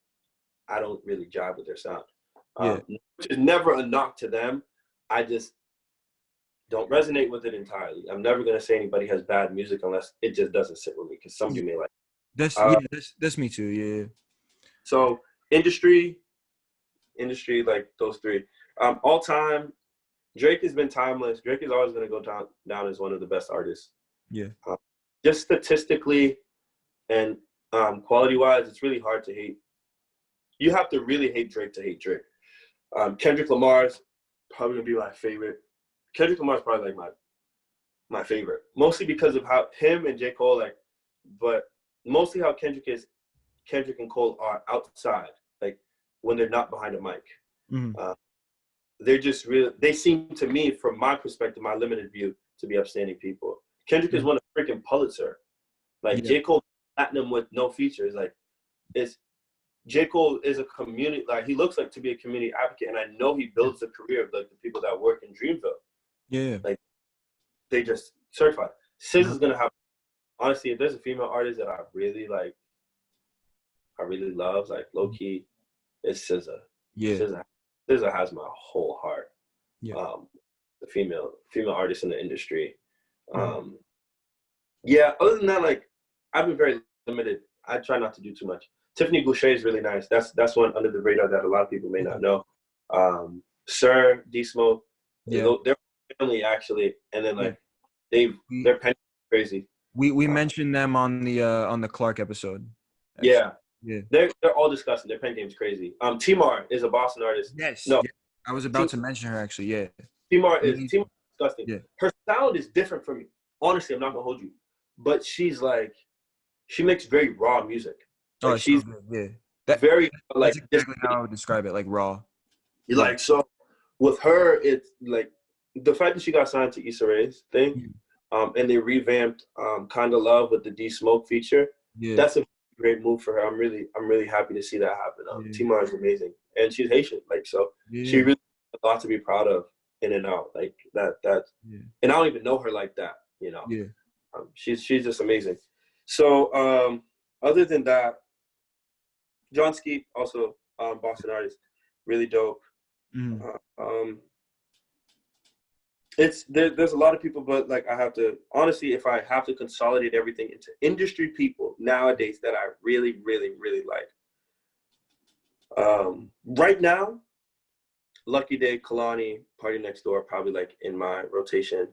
I don't really jive with their sound. Which is never a knock to them. I just don't resonate with it entirely. I'm never going to say anybody has bad music unless it just doesn't sit with me, because some people may like it. That's me too, yeah. So industry, like those three. All time, Drake has been timeless. Drake is always going to go down as one of the best artists. Yeah. Just statistically and quality-wise, it's really hard to hate. You have to really hate Drake to hate Drake. Kendrick Lamar's probably going to be my favorite. Kendrick Lamar's probably like my favorite, mostly because of how him and J. Cole but mostly how Kendrick and Cole are outside, like when they're not behind a mic. Mm-hmm. They're just really, they seem to me, from my perspective, my limited view, to be upstanding people. Kendrick is won a freaking Pulitzer. Like J. Cole platinum with no features. Like J. Cole is a community, like he looks like to be a community advocate, and I know he builds the career of like the people that work in Dreamville. Yeah. Like they just certified. SZA is gonna have, honestly, if there's a female artist that I really like, I really love, like low key, it's SZA. Yeah. SZA has my whole heart. Yeah. The female artist in the industry. Yeah, other than that, like I've been very limited. I try not to do too much. Tiffany Boucher is really nice. That's one under the radar that a lot of people may not know. Sir, D Smoke, they're family actually, and then like their pen crazy. We mentioned them on the Clark episode. Actually. Yeah, they're all disgusting. Their pen game's crazy. Timar is a Boston artist. Yes, no, I was about to mention her actually. Yeah, Timar is disgusting. Yeah. Her sound is different from me. Honestly, I'm not gonna hold you, but she makes very raw music. Like, she's very like, that's exactly how I would describe it, like raw. Like, so with her, it's like the fact that she got signed to Issa Rae's thing, and they revamped "Kinda Love" with the D Smoke feature. Yeah, that's a great move for her. I'm really happy to see that happen. Timar is amazing, and she's Haitian, like, so she really has a lot to be proud of in and out, like that. And I don't even know her like that, you know. Yeah, she's just amazing. So other than that, John Skeet, also Boston artist, really dope. There's a lot of people, but like I have to, honestly, if I have to consolidate everything into industry people nowadays that I really, really, really like. Right now, Lucky Day, Kalani, Party Next Door, probably like in my rotation,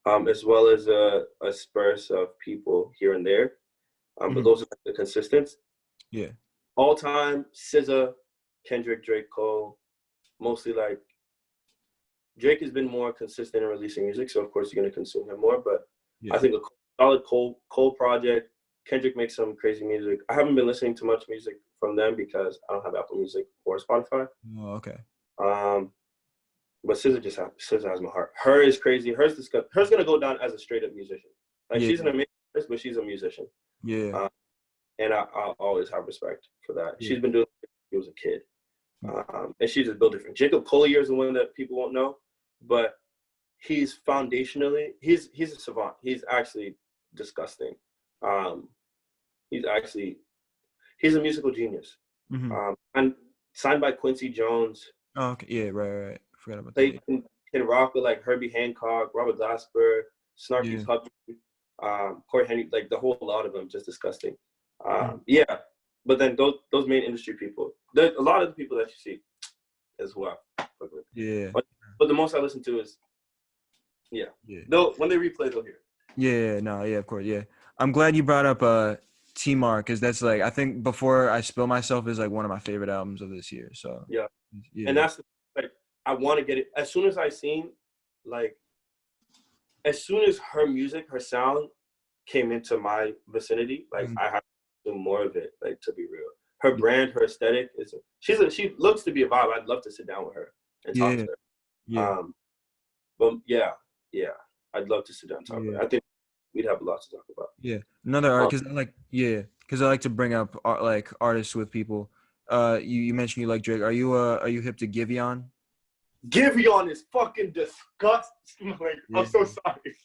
as well as a spurs of people here and there. But those are like the consistents. Yeah. All time, SZA, Kendrick, Drake, Cole, mostly like Drake has been more consistent in releasing music, so of course you're going to consume him more. But I think a solid Cole project. Kendrick makes some crazy music. I haven't been listening to much music from them because I don't have Apple Music or Spotify. Oh, okay. But SZA has my heart. Her is crazy. Her's going to go down as a straight up musician. Like she's an amazing artist, but she's a musician. Yeah. And I'll always have respect for that. Yeah. She's been doing it since she was a kid. And she's just built different. Jacob Collier is the one that people won't know, but he's foundationally, he's a savant. He's actually disgusting. He's a musical genius. And signed by Quincy Jones. Oh, okay. Yeah, right. Forgot about that. Can rock with like Herbie Hancock, Robert Glasper, Snarky Puppy, Corey Henry, like the whole lot of them, just disgusting. Yeah, but then those main industry people, there's a lot of the people that you see as well. Yeah. But the most I listen to is, They'll, when they replay, they'll hear. Yeah, of course, yeah. I'm glad you brought up Timar, because that's like, I think Before I Spill Myself is like one of my favorite albums of this year. So yeah. And that's like, I want to get it as soon as I seen, like, as soon as her music, her sound came into my vicinity, like I had do more of it. Like, to be real, her brand, her aesthetic she looks to be a vibe. I'd love to sit down with her and talk to her. Yeah. But yeah, I'd love to sit down and talk with her. I think we'd have a lot to talk about. Yeah. Another art, because I like to bring up like artists with people. You mentioned you like Drake. Are you hip to Giveon? Giveon is fucking disgusting. Like, Yeah. I'm so sorry.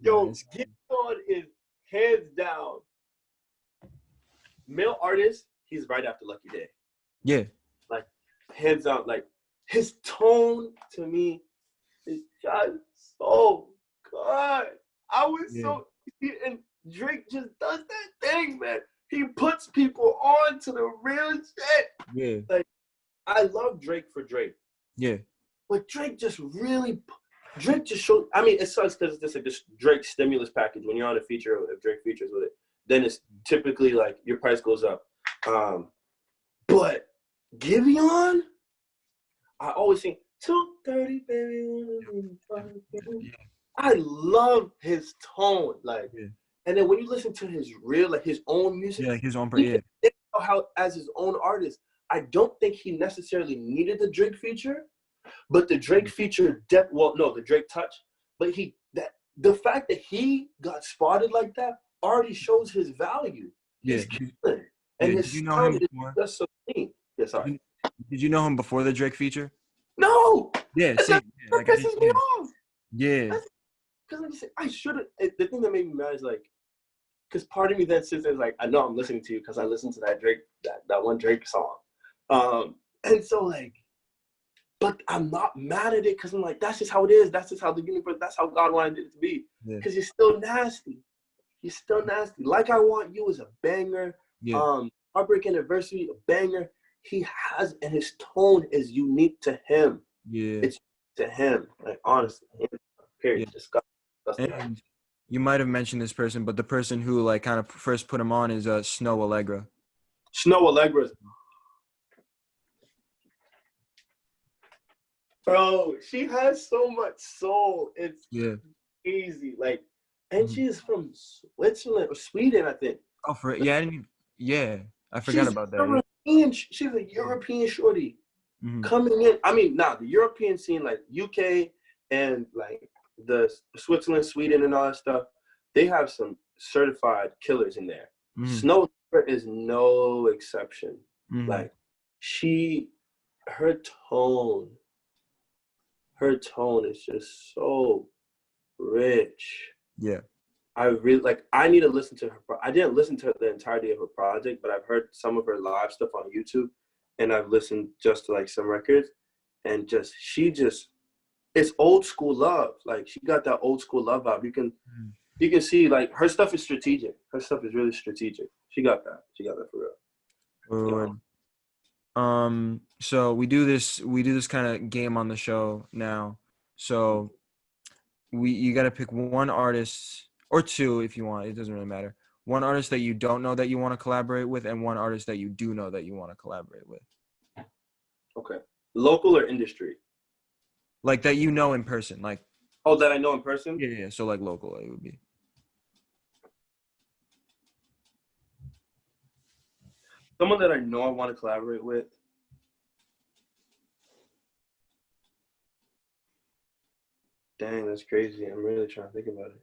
Yo, Nice. Giveon is hands down male artist. He's right after Lucky Day. Yeah. Like, hands down. Like, his tone to me is just so good. I was so, and Drake just does that thing, man. He puts people on to the real shit. Yeah. Like, I love Drake for Drake. Yeah. But Drake just showed. I mean, it sucks because it's just like this Drake stimulus package. When you're on a feature, if Drake features with it, then it's typically like your price goes up. But Giveon, I always think 230, baby. I love his tone, like, and then when you listen to his real, like his own music, like his own, how as his own artist, I don't think he necessarily needed the Drake feature, but the Drake feature, the Drake touch, but the fact that he got spotted like that already shows his value. He's killing, and his sound is just so clean. Yeah, sorry. Did you know him before the Drake feature? No. Yeah, same. That pisses me off. Yeah. Because I should have. The thing that made me mad is like, because part of me then sits there like, I know I'm listening to you because I listened to that Drake, that one Drake song, and so like, but I'm not mad at it because I'm like, that's just how it is. That's just how the universe. That's how God wanted it to be. Because you're still nasty. You're still nasty. Like I Want You is a banger. Heartbreak Anniversary, a banger. He has, and his tone is unique to him. Yeah. It's to him. Like, honestly, period. And you might have mentioned this person, but the person who like kind of first put him on is Snow Allegra. Snow Allegra. Bro, she has so much soul. It's easy. Like, and she's from Switzerland or Sweden, I think. Oh, I forgot about that. She's a European shorty coming in. I mean, the European scene, like UK and like the Switzerland, Sweden, and all that stuff, they have some certified killers in there. Snow is no exception. Like, her tone is just so rich. Yeah. I need to listen to her. I didn't listen to the entirety of her project, but I've heard some of her live stuff on YouTube, and I've listened just to like some records, and it's old school love. Like, she got that old school love vibe. You can see like her stuff is strategic. Her stuff is really strategic. She got that for real. So we do this kind of game on the show now. So you got to pick one artist or two if you want. It doesn't really matter. One artist that you don't know that you want to collaborate with, and one artist that you do know that you want to collaborate with. Okay. Local or industry? Like that you know in person, like. Oh, that I know in person? Yeah. So like local, it would be. Someone that I know I want to collaborate with. Dang, that's crazy. I'm really trying to think about it.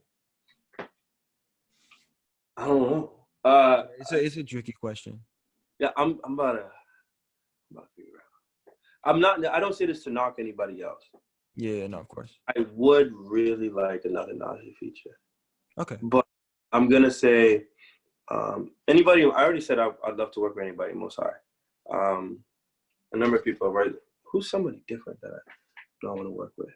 I don't know. It's a tricky question. Yeah, I'm about to figure it out. I don't say this to knock anybody else. Yeah, no, of course. I would really like another Nology feature. Okay. But I'm gonna say anybody. I already said I'd love to work with anybody. Most High. A number of people, right? Who's somebody different that I don't want to work with?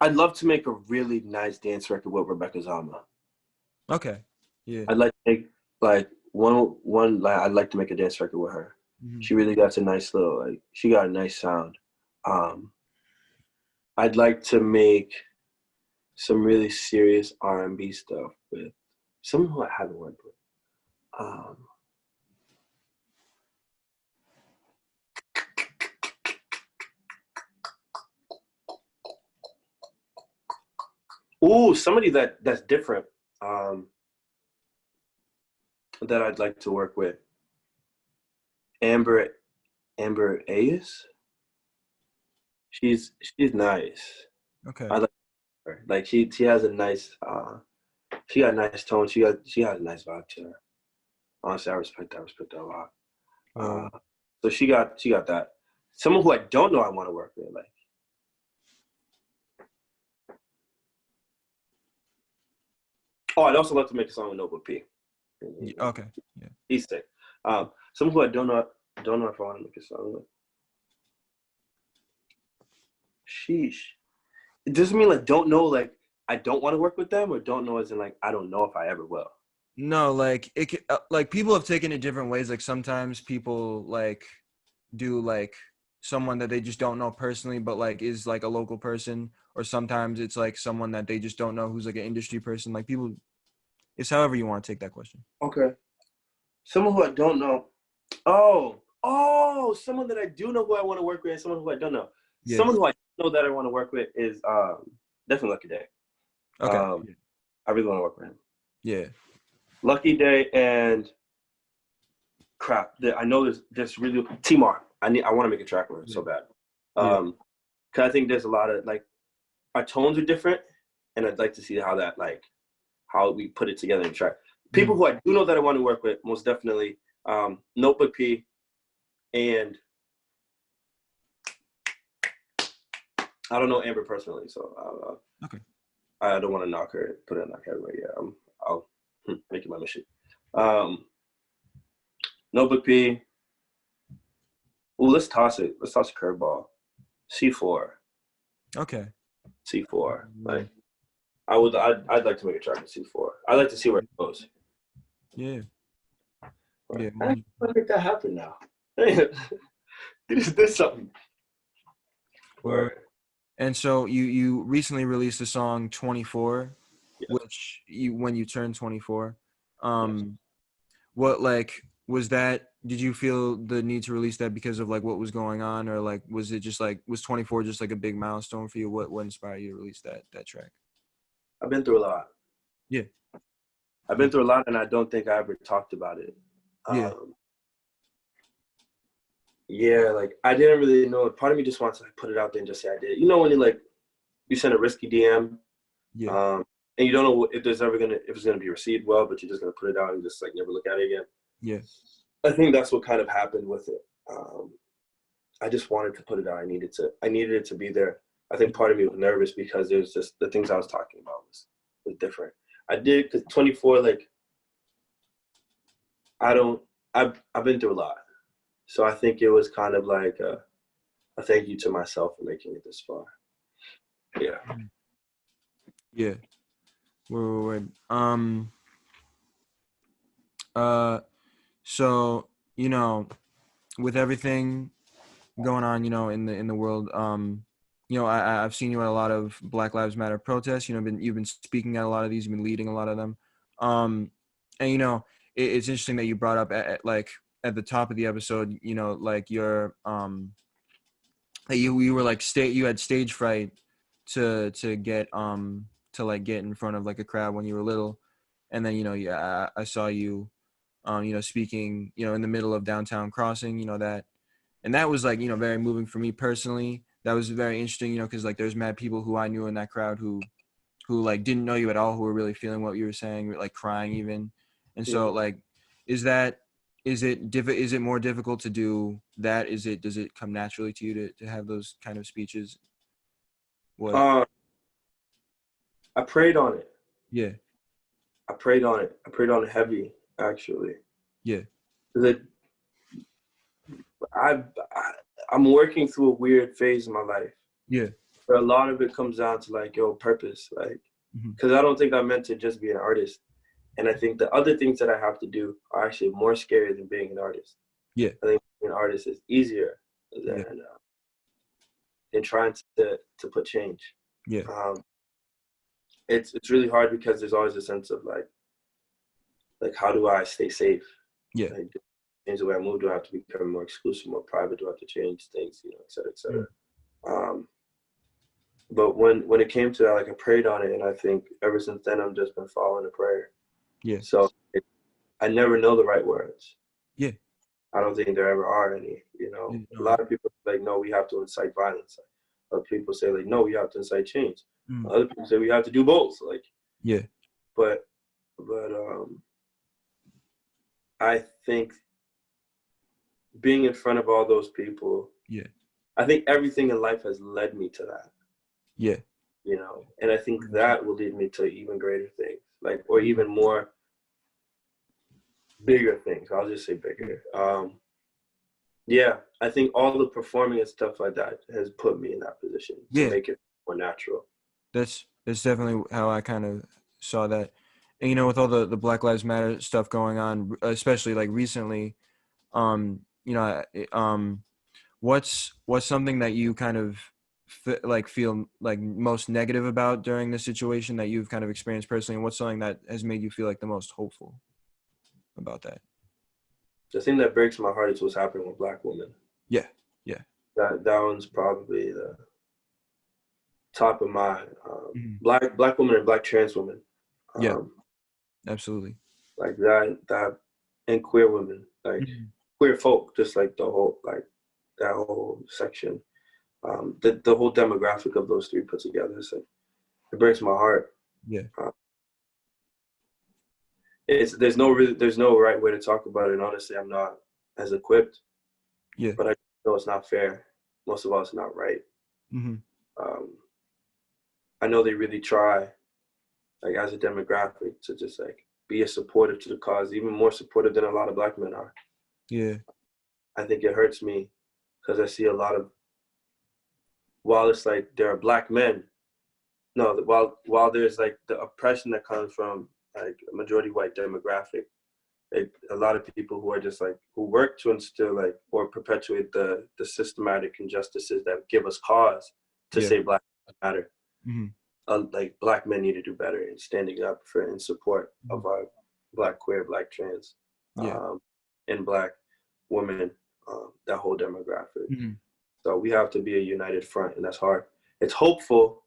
I'd love to make a really nice dance record with Rebecca Zama. Okay. Yeah. I'd like to make like one like I'd like to make a dance record with her. She really got a nice little she got a nice sound. I'd like to make some really serious R&B stuff with someone who I haven't worked with. Somebody that's different. that I'd like to work with. Amber Ayes. She's nice. Okay. I like her. Like she has a nice she got a nice tone. She has a nice vibe to her. Honestly, I respect that a lot. So she got that. Someone who I don't know I want to work with, like. Oh, I'd also love to make a song with Noble P. Okay. Yeah. He's sick. Someone who I don't know if I want to make a song with. Sheesh. It doesn't mean like don't know like I don't want to work with them, or don't know as in like I don't know if I ever will. No, like like people have taken it different ways. Like sometimes people like do like someone that they just don't know personally, but like is like a local person, or sometimes it's like someone that they just don't know who's like an industry person. Like people, it's however you want to take that question. Okay. Someone who I don't know. Someone that I do know who I want to work with, and someone who I don't know. Yeah. Someone who I know that I want to work with is definitely Lucky Day. Okay. I really want to work with him. Yeah. Lucky Day and crap. I know there's really Timar. I want to make a track with him so bad. Cause I think there's a lot of like our tones are different, and I'd like to see how we put it together in a track. People who I do know that I want to work with, most definitely, Notebook P, and I don't know Amber personally, so okay. I don't want to knock her, put her in that category. Yeah, I'll make it my mission. Notebook P. Ooh, let's toss it. Let's toss a curveball. C4. Okay. C4. Like I'd like to make a track with C4. I'd like to see where it goes. Yeah. Yeah. I want to make that happen now. There's something. Word. And so you recently released the song 24, which when you turned 24. What like was that? Did you feel the need to release that because of like what was going on, or like was it just like was 24 just like a big milestone for you? What inspired you to release that track? I've been through a lot. Yeah. I've been through a lot, and I don't think I ever talked about it. Yeah, like I didn't really know. Part of me just wants to put it out there and just say I did. You know when you send a risky DM, and you don't know if it's gonna be received well, but you're just gonna put it out and just like never look at it again. Yeah. I think that's what kind of happened with it. I just wanted to put it out. I needed it to be there. I think part of me was nervous because it was just the things I was talking about was different. I did because 24, like I've been through a lot. So I think it was kind of like a thank you to myself for making it this far. Yeah. Yeah. Word. So, you know, with everything going on, you know, in the world, you know, I've seen you at a lot of Black Lives Matter protests. You know, you've been speaking at a lot of these. You've been leading a lot of them. And you know, it's interesting that you brought up at the top of the episode, you know, like your that you were like you had stage fright to get get in front of like a crowd when you were little, and then you know I saw you you know speaking you know in the middle of downtown Crossing, you know that, and that was like you know very moving for me personally. That was very interesting, you know, because like there's mad people who I knew in that crowd who like didn't know you at all, who were really feeling what you were saying, like crying even. And so like is it more difficult to do that? Does it come naturally to you to have those kind of speeches? What? I prayed on it. Yeah. I prayed on it. I prayed on it heavy, actually. Yeah. I'm working through a weird phase in my life. Yeah. Where a lot of it comes down to like, purpose, like, because I don't think I'm meant to just be an artist. And I think the other things that I have to do are actually more scary than being an artist. Yeah. I think being an artist is easier than trying to put change. Yeah. It's really hard because there's always a sense of like how do I stay safe? Yeah. Like, change the way I move. Do I have to become more exclusive, more private? Do I have to change things? You know, et cetera, et cetera. But when it came to that, like I prayed on it, and I think ever since then I've just been following the prayer. Yeah. So I never know the right words. Yeah. I don't think there ever are any, you know. Yeah, A no, lot of people are like, no, we have to incite violence. Other people say like, no, we have to incite change. mm, Other people say we have to do both. Like, yeah. but I think being in front of all those people, Yeah. I think everything in life has led me to that, Yeah. you know, and I think 100%. that will lead me to even greater things, like, or Mm, even more bigger things. I'll just say yeah. bigger. Yeah, I think all the performing and stuff like that has put me in that position to Yeah. make it more natural. That's definitely how I kind of saw that. And with all the Black Lives Matter stuff going on, especially like recently, what's something that you kind of feel like most negative about during this situation that you've kind of experienced personally, and what's something that has made you feel like the most hopeful about that? The thing that breaks my heart is what's happening with Black women. Yeah. Yeah. That one's probably the top of my Mhm. black women and Black trans women. Yeah. Um, Absolutely. like that and queer women, like Mhm. queer folk, just like the whole, like that whole section, the whole demographic of those three put together. It's like, it breaks my heart. Yeah. There's no right way to talk about it, and honestly I'm not as equipped, Yeah. but I know it's not fair. Most of all, it's not right. Mm-hmm. um, I know they really try, like as a demographic, to just like be as supportive to the cause, even more supportive than a lot of Black men are. Yeah. I think it hurts me because I see a lot of, while it's like there are Black men, no, while there's like the oppression that comes from like a majority white demographic, a lot of people who are just like, who work to instill like or perpetuate the systematic injustices that give us cause to Yeah. say Black lives matter. Mm-hmm. Like Black men need to do better in standing up for in support Mm-hmm. of our Black queer, Black trans, Yeah. and Black women, that whole demographic. Mm-hmm. So we have to be a united front, and that's hard. It's hopeful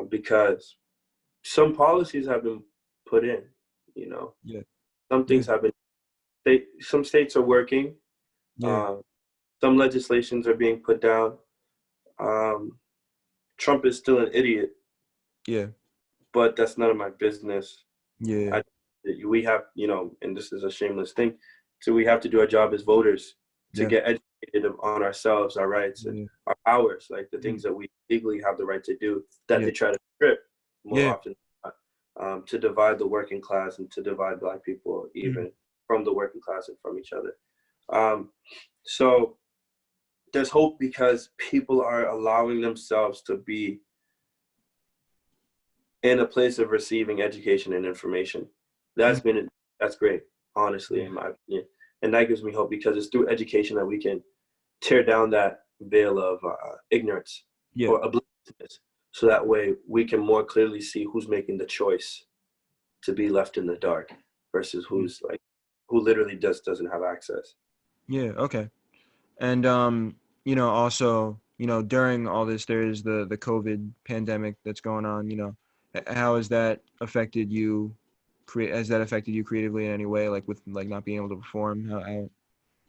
because some policies have been put in. You know, Yeah. some Yeah. things have been. Some states are working. Yeah. Some legislations are being put down. Trump is still an idiot, Yeah. but that's none of my business. Yeah. We have, you know, and this is a shameless thing, so we have to do our job as voters to Yeah. get educated on ourselves, our rights, and Yeah. our powers, like the Mm-hmm. things that we legally have the right to do that Yeah. they try to strip more Yeah. often, to divide the working class and to divide Black people Mm-hmm. even from the working class and from each other. So there's hope because people are allowing themselves to be in a place of receiving education and information. That's great, honestly, Yeah. in my opinion. And that gives me hope because it's through education that we can tear down that veil of ignorance Yeah. or obliviousness. So that way we can more clearly see who's making the choice to be left in the dark versus who's like, who literally just doesn't have access. Yeah. Okay. And also, during all this, there is the COVID pandemic that's going on. How has that affected you? Has that affected you creatively in any way, like with like not being able to perform? Yeah,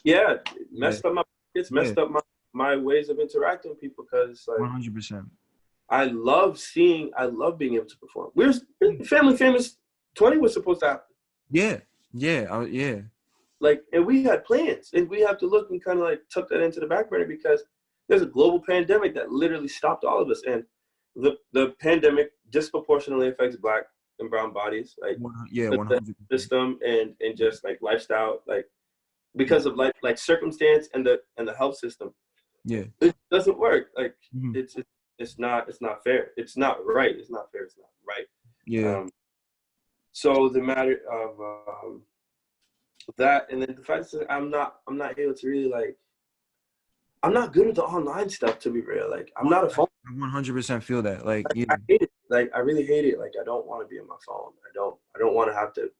Yeah. it's Yeah. messed up my ways of interacting with people because like 100%. I love being able to perform. Family Famous 20 was supposed to happen. Yeah. Yeah. Yeah. Like, and we had plans, and we have to look and kind of like tuck that into the back burner because there's a global pandemic that literally stopped all of us. And the pandemic disproportionately affects Black and brown bodies, like Yeah. the 100%. system and just like lifestyle, like because of like circumstance and the health system. Yeah. It doesn't work. Like Mm-hmm. it's not fair. It's not right. It's not fair. It's not right. Yeah. So the matter of that, and then the fact that I'm not able to really like, I'm not good at the online stuff, to be real. Like I'm not a phone. I 100% feel that. Like, yeah. I hate it. Like I really hate it. Like I don't want to be on my phone. I don't want to have to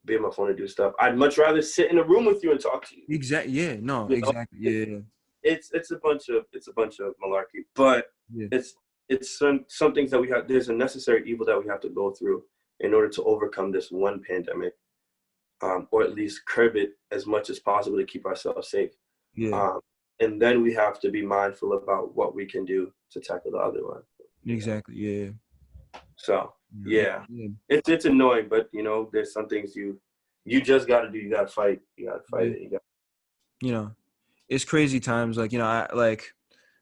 be on my phone to do stuff. I'd much rather sit in a room with you and talk to you. Exactly. Yeah. No. You know? Exactly. Yeah. It's a bunch of malarkey, but Yeah. it's some things that we have. There's a necessary evil that we have to go through in order to overcome this one pandemic. or at least curb it as much as possible to keep ourselves safe. Yeah. And then we have to be mindful about what we can do to tackle the other one. Exactly. Yeah. So yeah, it's annoying, but there's some things you just got to do. You got to fight. You got to fight it. It's crazy times. Like, I like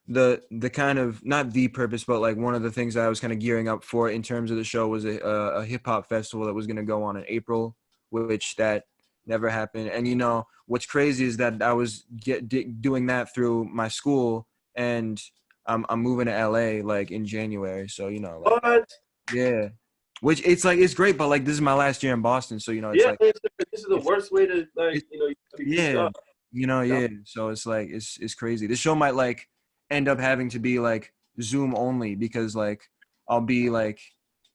the kind of, not the purpose, but like one of the things that I was kind of gearing up for in terms of the show was a hip hop festival that was going to go on in April, which that never happened. And what's crazy is that I was doing that through my school, and I'm moving to LA like in January. So like, What? yeah, which it's like it's great, but like this is my last year in Boston, so it's like this is the worst way to you yeah, up. yeah. So it's like it's crazy. This show might like end up having to be like Zoom only, because like I'll be like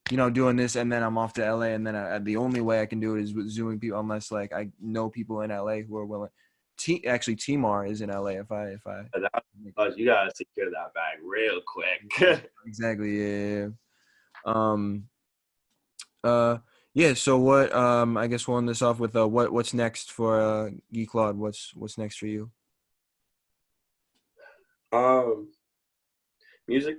doing this, and then I'm off to LA, and then the only way I can do it is with Zooming people, unless like I know people in LA who are willing. Actually, Timar is in LA. If I You gotta secure that bag real quick. Exactly. Yeah. Yeah. So what? I guess we'll end this off with what's next for Guyclaude? What's next for you? Music.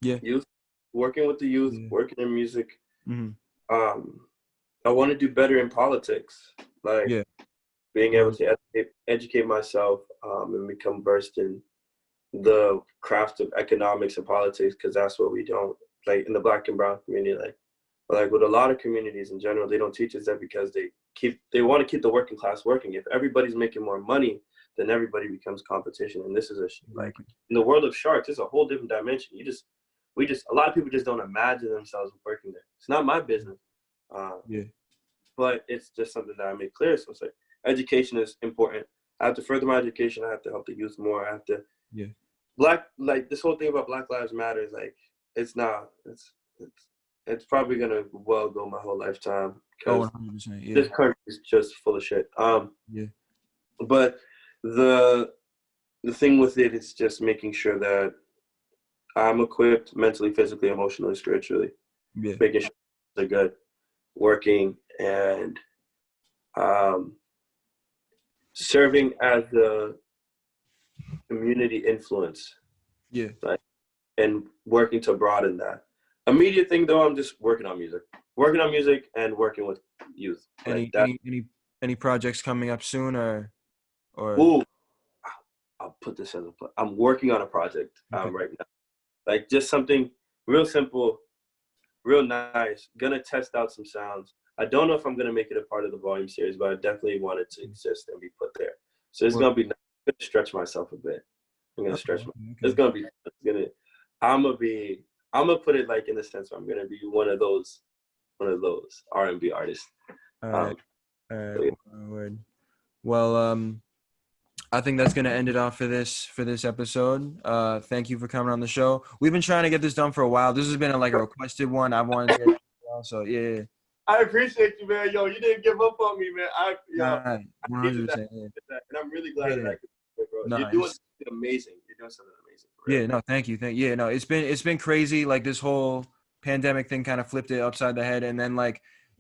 Yeah. Youth. Working with the youth. Yeah. Working in music. Mm-hmm. I want to do better in politics. Like being able to educate myself and become versed in the craft of economics and politics, because that's what we don't, like, in the Black and brown community, like with a lot of communities in general, they don't teach us that, because they want to keep the working class working. If everybody's making more money, then everybody becomes competition. And this is like in the world of sharks, it's a whole different dimension. A lot of people just don't imagine themselves working there. It's not my business. But it's just something that I make clear. So it's like, education is important. I have to further my education. I have to help the youth more. I have to like this whole thing about Black Lives Matter is like, it's it's probably gonna go my whole lifetime, because 100%, this country is just full of shit. But the thing with it is just making sure that I'm equipped mentally, physically, emotionally, spiritually, making sure they're good, working, and serving as a community influence, and working to broaden that. Immediate thing though, I'm just working on music and working with youth. Any projects coming up soon, or? Ooh, I'll put this as I'm working on a project right now, like just something real simple, real nice. Gonna test out some sounds. I don't know if I'm gonna make it a part of the volume series, but I definitely want it to exist and be put there. So it's gonna be nice. I'm gonna stretch myself a bit. It's gonna be. I'm gonna put it like in the sense where I'm gonna be one of those R&B artists. All right. Word. Well, I think that's gonna end it off for this episode. Thank you for coming on the show. We've been trying to get this done for a while. This has been a requested one. I've wanted to get so yeah. I appreciate you, man. Yo, you didn't give up on me, man. I 100%. And I'm really glad that I could, bro. You're doing something amazing. You're doing something amazing. Yeah, no, thank you. No, it's been crazy. Like this whole pandemic thing kind of flipped it upside the head, and then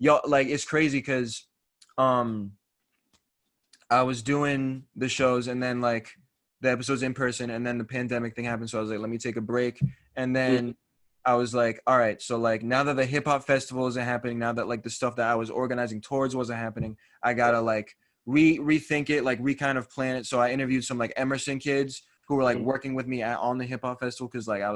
it's crazy because, I was doing the shows, and then the episodes in person, and then the pandemic thing happened. So I was like, let me take a break, and then I was like, all right, so now that the hip hop festival isn't happening, now that the stuff that I was organizing towards wasn't happening, I gotta rethink it, kind of plan it. So I interviewed some Emerson kids who were working with me on the hip hop festival, because I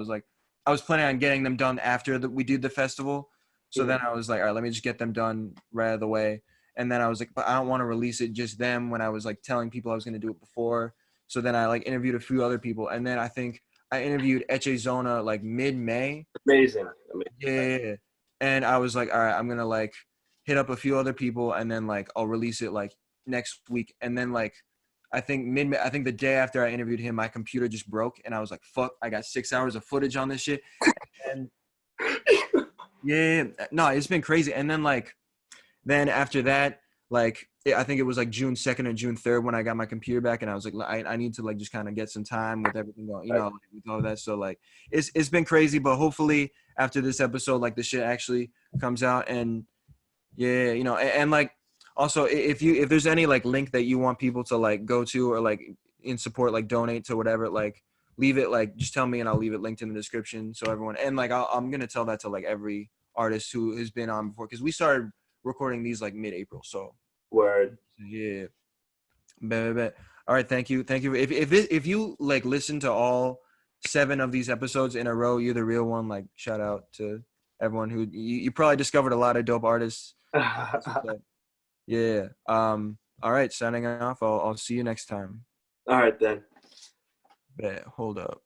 was planning on getting them done after we did the festival. So then I was like, all right, let me just get them done right out of the way. And then I was like, but I don't want to release it just them, when I was telling people I was going to do it before. So then I interviewed a few other people, and then I think I interviewed Eche Zona mid-May. Amazing. Yeah. And I was like, all right, I'm gonna hit up a few other people, and then I'll release it next week. And then I think the day after I interviewed him, my computer just broke, and I was like, fuck, I got 6 hours of footage on this shit. And no, it's been crazy. And then then after that, I think it was June 2nd or June 3rd when I got my computer back, and I was like, I need to just kind of get some time with everything going, with all that. So it's been crazy, but hopefully after this episode, the shit actually comes out. And and Also, if there's any like link that you want people to like go to or like in support, like donate to whatever, like leave it, like just tell me and I'll leave it linked in the description so everyone, and like I'm gonna tell that to like every artist who has been on before, because we started recording these like mid-April. So Word. yeah. Bet. All right, thank you. If you like listen to all 7 of these episodes in a row, you're the real one. Like shout out to everyone who you probably discovered a lot of dope artists. That's what's up. Yeah. All right, signing off. I'll see you next time. All right then. Bet. Hold up.